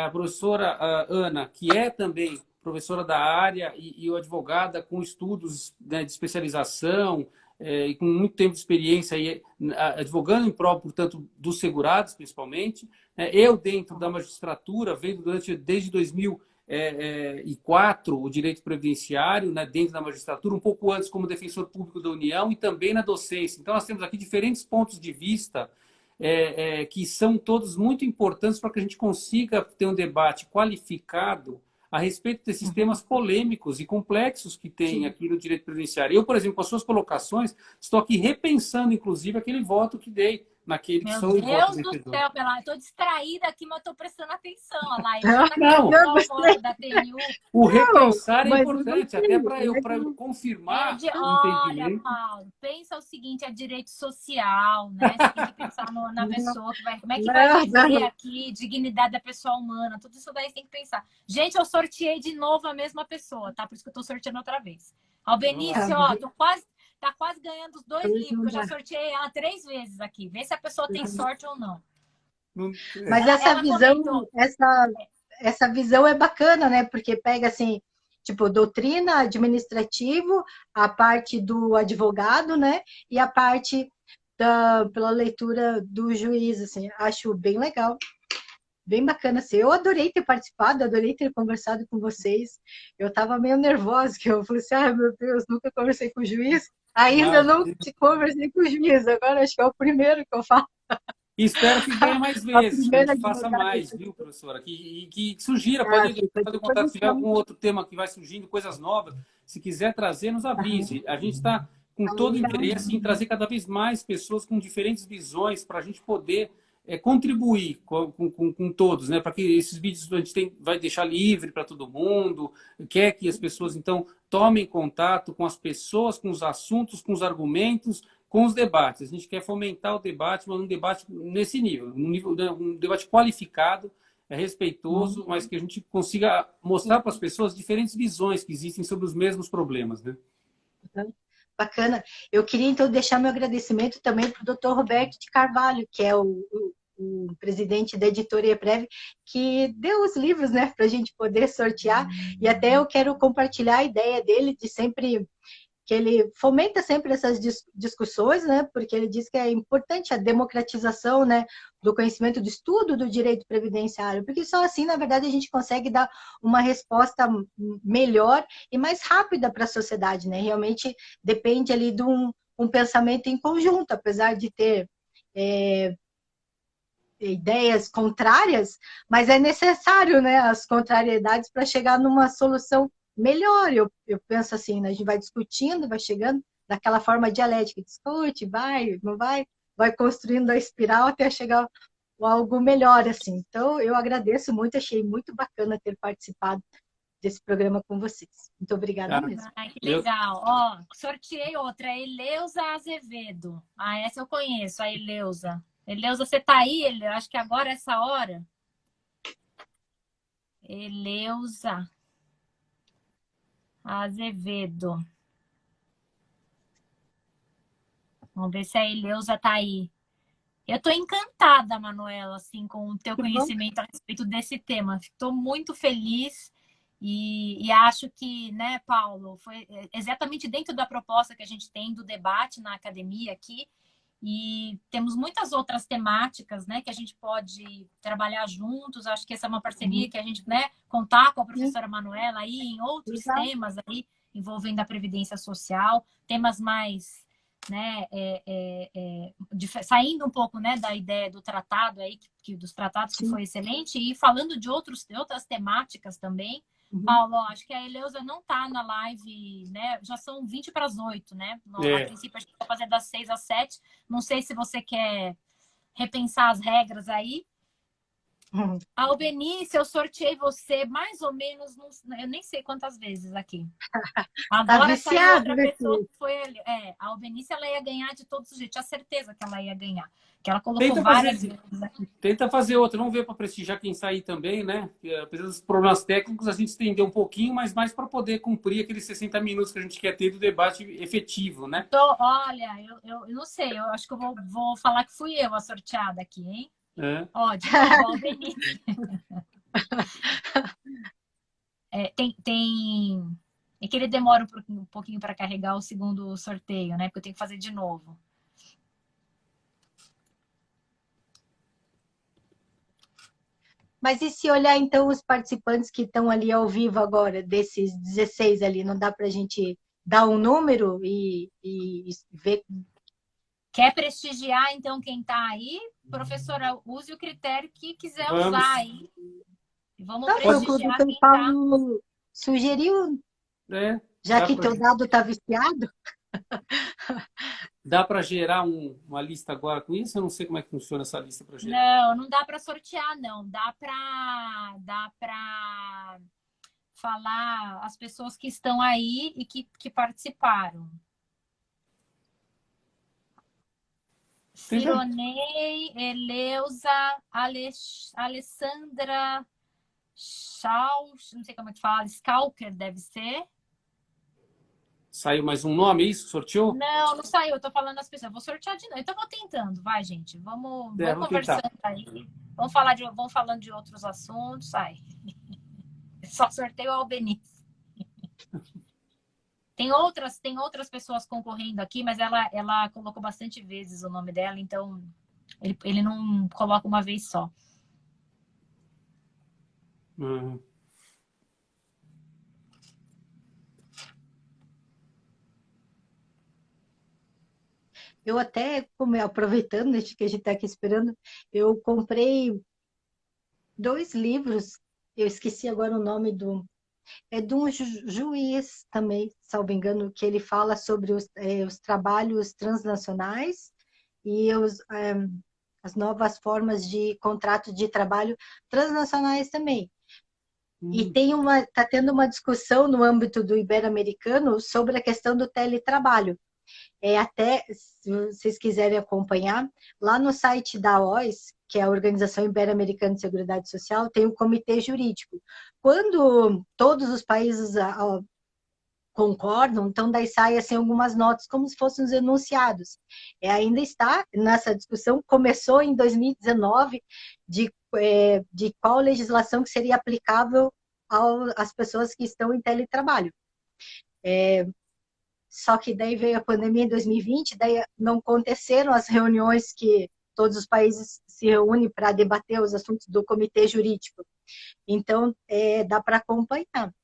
A professora Ana, que é também professora da área e advogada com estudos, né, de especialização, e com muito tempo de experiência aí, advogando em prol, portanto, dos segurados, principalmente. Eu, dentro da magistratura, vendo desde 2004 o direito previdenciário, né, dentro da magistratura, um pouco antes como defensor público da União e também na docência. Então, nós temos aqui diferentes pontos de vista que são todos muito importantes para que a gente consiga ter um debate qualificado a respeito desses temas polêmicos e complexos que tem aqui no direito previdenciário. Eu, por exemplo, com as suas colocações, estou aqui repensando, inclusive, aquele voto que dei naquele que são os votos Meu Deus vencedores. do céu, estou distraída aqui, mas estou prestando atenção. A live Não, o voto da TNU. o repensar é mas importante, até para eu confirmar o Olha, entendimento. Paulo, pensa o seguinte, é direito social, né? Você tem que pensar na pessoa, como é que vai viver aqui, dignidade da pessoa humana, tudo isso daí você tem que pensar. Gente, eu sorteei de novo a mesma pessoa, tá? Por isso que eu tô sorteando outra vez. Albenice, ó, tá quase ganhando os 2 livros, eu já sorteei ela 3 vezes aqui. Vê se a pessoa tem sorte ou não. Mas essa visão é bacana, né? Porque pega assim, tipo, doutrina, administrativo, a parte do advogado, né? E a parte pela leitura do juiz, assim, acho bem legal. Bem bacana, assim. Eu adorei ter participado, adorei ter conversado com vocês. Eu estava meio nervosa, que eu falei assim, ai meu Deus, nunca conversei com o juiz. Ainda não conversei com o juiz, agora acho que é o primeiro que eu falo. E espero que venha mais vezes, que a gente faça mais, viu, professora? Que sugira, pode fazer contato se tiver algum outro tema que vai surgindo, coisas novas. Se quiser trazer, nos avise. A gente está com todo interesse em trazer cada vez mais pessoas com diferentes visões para a gente poder contribuir com todos, né? Para que esses vídeos a gente vai deixar livre para todo mundo, quer que as pessoas, então, tomem contato com as pessoas, com os assuntos, com os argumentos, com os debates. A gente quer fomentar o debate, mas um debate nesse nível, um debate qualificado, é respeitoso, mas que a gente consiga mostrar para as pessoas diferentes visões que existem sobre os mesmos problemas, né? Bacana. Eu queria, então, deixar meu agradecimento também para o Dr. Roberto de Carvalho, que é o presidente da Editoria Preve, que deu os livros, né, para a gente poder sortear. E até eu quero compartilhar a ideia dele de sempre... que ele fomenta sempre essas discussões, né? Porque ele diz que é importante a democratização, né, do conhecimento do estudo do direito previdenciário, porque só assim, na verdade, a gente consegue dar uma resposta melhor e mais rápida para a sociedade, né? Realmente depende ali de um pensamento em conjunto, apesar de ter ideias contrárias, mas é necessário, né, as contrariedades para chegar numa solução melhor. Eu penso assim, né, a gente vai discutindo, vai chegando daquela forma dialética, discute, vai, não vai, vai construindo a espiral até chegar a algo melhor, assim. Então, eu agradeço muito, achei muito bacana ter participado desse programa com vocês. Muito obrigada mesmo. Ai, que legal. Ó, sorteei outra, a Eleusa Azevedo. Ah, essa eu conheço, a Eleusa. Eleusa, você tá aí? Eu acho que agora é essa hora. Eleusa Azevedo. Vamos ver se a Eleusa tá aí. Eu tô encantada, Manuela, assim, com o teu conhecimento a respeito desse tema. Estou muito feliz e acho que, né, Paulo, foi exatamente dentro da proposta que a gente tem do debate na academia aqui. E temos muitas outras temáticas, né, que a gente pode trabalhar juntos. Acho que essa é uma parceria que a gente, né, contar com a professora Manuela aí em outros temas aí envolvendo a previdência social, temas mais, né, saindo um pouco, né, da ideia do tratado aí, dos tratados que foi excelente, e falando de outras temáticas também. Paulo, acho que a Eleusa não está na live, né? Já são 20 para as 8, né? A princípio, a gente vai fazer das 6 às 7. Não sei se você quer repensar as regras aí. Albenice, eu sorteei você mais ou menos, eu nem sei quantas vezes aqui. Agora saiu outra pessoa que foi ali. A Albenice, ela ia ganhar de todos os jeitos. Tinha certeza que ela ia ganhar. Que ela colocou várias vezes aqui. Tenta fazer outra. Vamos ver para prestigiar quem sair também, né? Apesar dos problemas técnicos, a gente estendeu um pouquinho, mas mais para poder cumprir aqueles 60 minutos que a gente quer ter do debate efetivo, né? Então, olha, eu não sei. Eu acho que eu vou falar que fui eu a sorteada aqui, hein? Ó, de novo, Albenice. É que ele demora um pouquinho para carregar o segundo sorteio, né? Porque eu tenho que fazer de novo. Mas e se olhar, então, os participantes que estão ali ao vivo agora, desses 16 ali, não dá para a gente dar um número e ver? Quer prestigiar, então, quem está aí? Professora, use o critério que quiser usar aí. Vamos prestigiar quem está. Paulo sugeriu, já que teu dado está viciado. Dá para gerar uma lista agora com isso? Eu não sei como é que funciona essa lista para gerar. Não dá para sortear, não. Dá para falar as pessoas que estão aí e que participaram. Cironei, Eleusa, Alessandra, Schaus, não sei como é que fala, Skalker deve ser. Saiu mais um nome, isso? Sorteou? Não saiu, eu tô falando as pessoas. Vou sortear de novo. Então vou tentando, vai, gente. Vamos conversando aí. Vamos falando de outros assuntos. Ai. Só sorteio o Albenice. Tem outras pessoas concorrendo aqui, mas ela colocou bastante vezes o nome dela, então ele não coloca uma vez só. Eu até, aproveitando que a gente está aqui esperando, eu comprei 2 livros, eu esqueci agora o nome é de um juiz também, salvo engano, que ele fala sobre os trabalhos transnacionais e as novas formas de contrato de trabalho transnacionais também. E está tendo uma discussão no âmbito do ibero-americano sobre a questão do teletrabalho. Até, se vocês quiserem acompanhar, lá no site da OIS, que é a Organização Ibero-Americana de Seguridade Social, tem o comitê jurídico. Quando todos os países concordam, então daí saem assim, algumas notas como se fossem os enunciados. Ainda está nessa discussão, começou em 2019 de qual legislação que seria aplicável às pessoas que estão em teletrabalho. Só que daí veio a pandemia em 2020, daí não aconteceram as reuniões que todos os países se reúnem para debater os assuntos do comitê jurídico. Então, dá para acompanhar.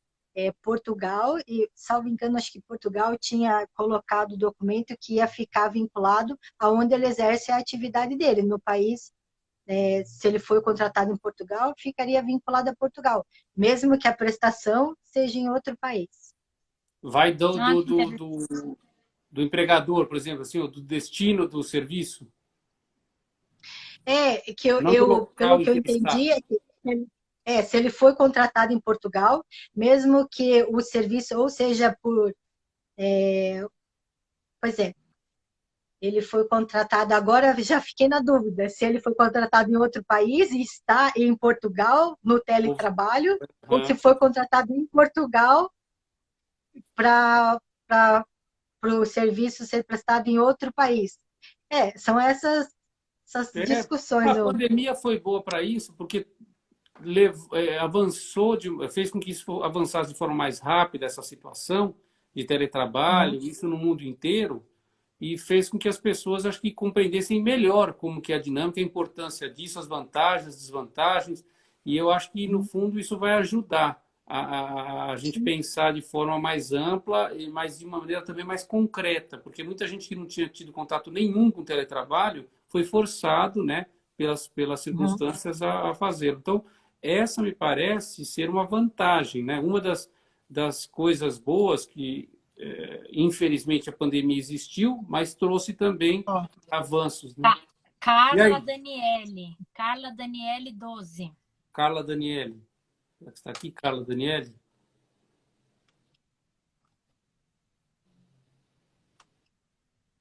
Portugal, e salvo engano, acho que Portugal tinha colocado o documento que ia ficar vinculado aonde ele exerce a atividade dele. No país, se ele foi contratado em Portugal, ficaria vinculado a Portugal, mesmo que a prestação seja em outro país. Vai do empregador, por exemplo, assim, do destino do serviço? Pelo que eu entendi, se ele foi contratado em Portugal, mesmo que o serviço, ou seja, ele foi contratado, agora já fiquei na dúvida, se ele foi contratado em outro país e está em Portugal, no teletrabalho, ou se foi contratado em Portugal para o serviço ser prestado em outro país. São essas discussões. A pandemia foi boa para isso, porque fez com que isso avançasse de forma mais rápida, essa situação de teletrabalho, isso no mundo inteiro, e fez com que as pessoas, acho que, compreendessem melhor como que é a dinâmica, a importância disso, as vantagens, as desvantagens, e eu acho que, no fundo, isso vai ajudar a gente pensar de forma mais ampla, mas de uma maneira também mais concreta, porque muita gente que não tinha tido contato nenhum com o teletrabalho foi forçado, né, pelas circunstâncias a fazer. Então, essa me parece ser uma vantagem, né? Uma das coisas boas que, infelizmente, a pandemia existiu, mas trouxe também avanços. Né? Carla Daniele 12. Carla Daniele. Está aqui, Carla Daniele.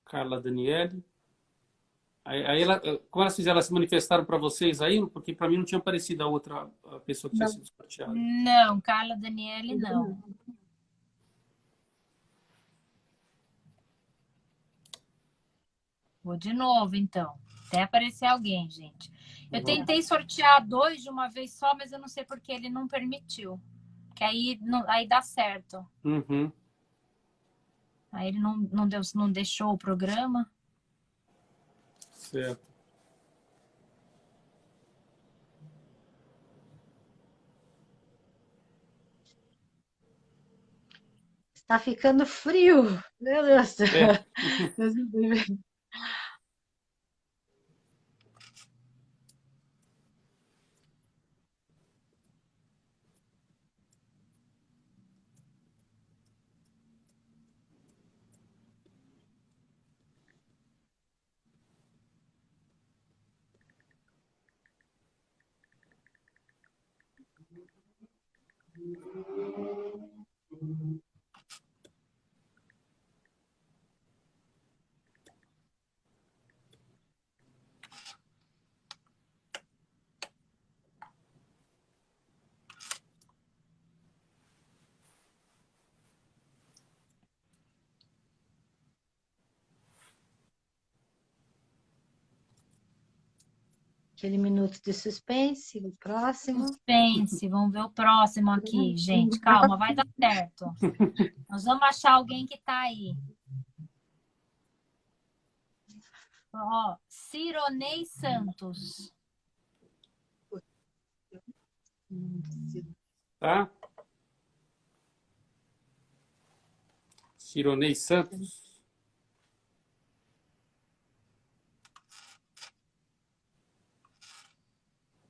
Carla Daniele. Aí como elas fizeram? Elas se manifestaram para vocês aí? Porque para mim não tinha aparecido a outra pessoa que tinha sido sorteada. Não, Carla Daniele não. Vou de novo, então. Até aparecer alguém, gente. Eu tentei sortear 2 de uma vez só, mas eu não sei porque ele não permitiu. Que aí dá certo. Uhum. Aí ele não deixou o programa. Certo. Está ficando frio. Meu Deus. Aquele minuto de suspense, o próximo. Suspense, vamos ver o próximo aqui, gente. Calma, vai dar certo. Nós vamos achar alguém que tá aí. Ó, Cironei Santos. Tá? Cironei Santos.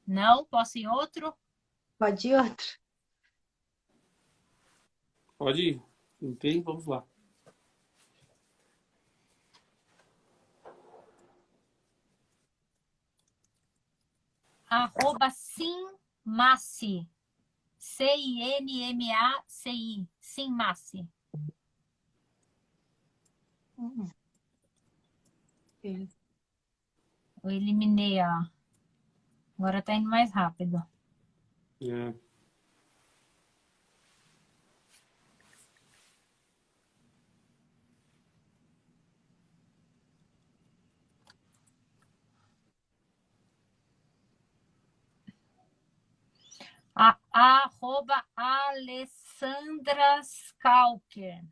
Não? Posso ir outro? Pode ir outro. Pode ir. Tentei, vamos lá. @Simmaci. CINMACI. Simmaci. Hum, sim. Eu eliminei a... Agora tá indo mais rápido. É. Arroba Alessandra Scalker.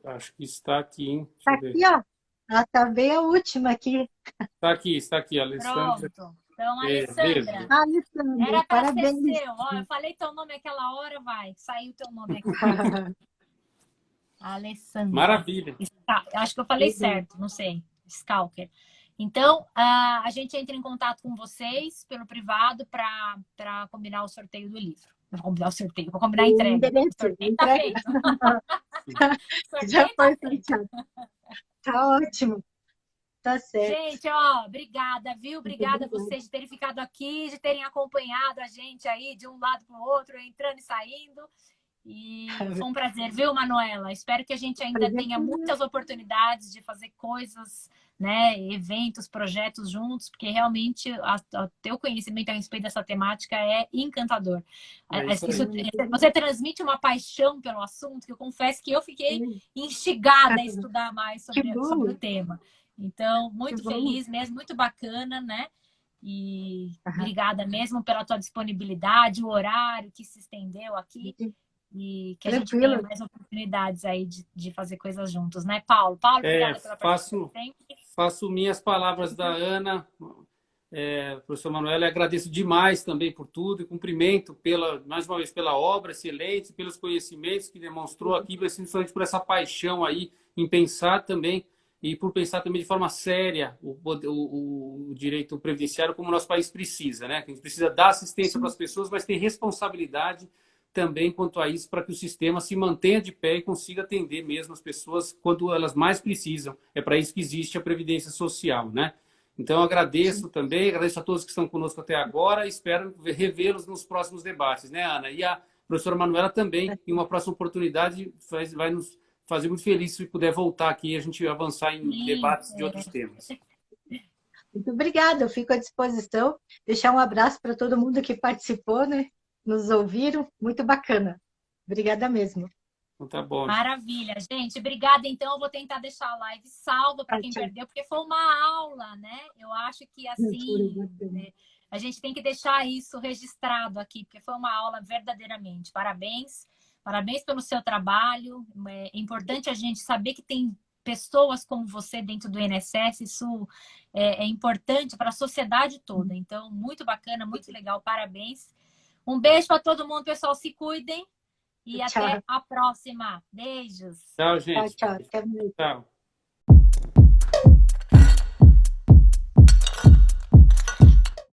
Acho que está aqui, hein? Deixa Tá eu ver. aqui, ó. Ela tá bem a última aqui. Está aqui, Alessandra. Pronto. Então, Beleza. Alessandra, Ah, Alessandra, era para ser parabéns. seu. Ó, eu falei teu nome aquela hora, vai. Saiu teu nome aqui. Alessandra. Maravilha. Acho que eu falei Legal. certo, não sei. Scalker. Então, a gente entra em contato com vocês pelo privado para combinar o sorteio do livro. Não vou combinar o sorteio, vou combinar a O entrega. O endereço, sorteio tá entrega. feito. O Já sorteio tá foi feito. sorteado. Tá ótimo. Tá certo. Gente, ó, obrigada, viu? Obrigada a obrigada. vocês de terem ficado aqui, de terem acompanhado a gente aí de um lado para o outro, entrando e saindo. E foi um prazer, viu, Manuela? Espero que a gente ainda Prazer tenha foi muitas oportunidades de fazer coisas, né, eventos, projetos juntos, porque realmente o teu conhecimento a respeito dessa temática é encantador. É isso aí. Você transmite uma paixão pelo assunto, que eu confesso que eu fiquei instigada a estudar mais Que sobre bom. o tema. Então, muito Que bom. feliz mesmo, muito bacana, né? E Aham. obrigada mesmo pela tua disponibilidade, o horário que se estendeu aqui. E que a gente tenha Tranquilo. mais oportunidades aí de fazer coisas juntos, né, Paulo? Paulo, obrigada pela participação sempre. Faço minhas palavras da Ana, professor Manuel, e agradeço demais também por tudo e cumprimento mais uma vez pela obra excelente, pelos conhecimentos que demonstrou aqui, principalmente por essa paixão aí em pensar também e por pensar também de forma séria o direito previdenciário como o nosso país precisa, né? A gente precisa dar assistência para as pessoas, mas tem responsabilidade também quanto a isso, para que o sistema se mantenha de pé e consiga atender mesmo as pessoas quando elas mais precisam. É para isso que existe a Previdência Social, né? Então, eu agradeço também, agradeço a todos que estão conosco até agora e espero revê-los nos próximos debates, né, Ana? E a professora Manuela também, em uma próxima oportunidade, vai nos fazer muito feliz se puder voltar aqui e a gente avançar em debates de outros temas. Muito obrigada, eu fico à disposição. Deixar um abraço para todo mundo que participou, né? Nos ouviram, muito bacana. Obrigada mesmo. Então, tá bom. Maravilha, gente. Obrigada, então. Eu vou tentar deixar a live salva para quem perdeu, porque foi uma aula, né? Eu acho que, assim, né, a gente tem que deixar isso registrado aqui, porque foi uma aula verdadeiramente. Parabéns. Parabéns pelo seu trabalho. É importante a gente saber que tem pessoas como você dentro do INSS. Isso é importante para a sociedade toda. Então, muito bacana, muito legal. Parabéns. Um beijo para todo mundo, pessoal. Se cuidem. E Tchau. até a próxima. Beijos. Tchau, gente. Tchau, tchau. Até mais. Tchau.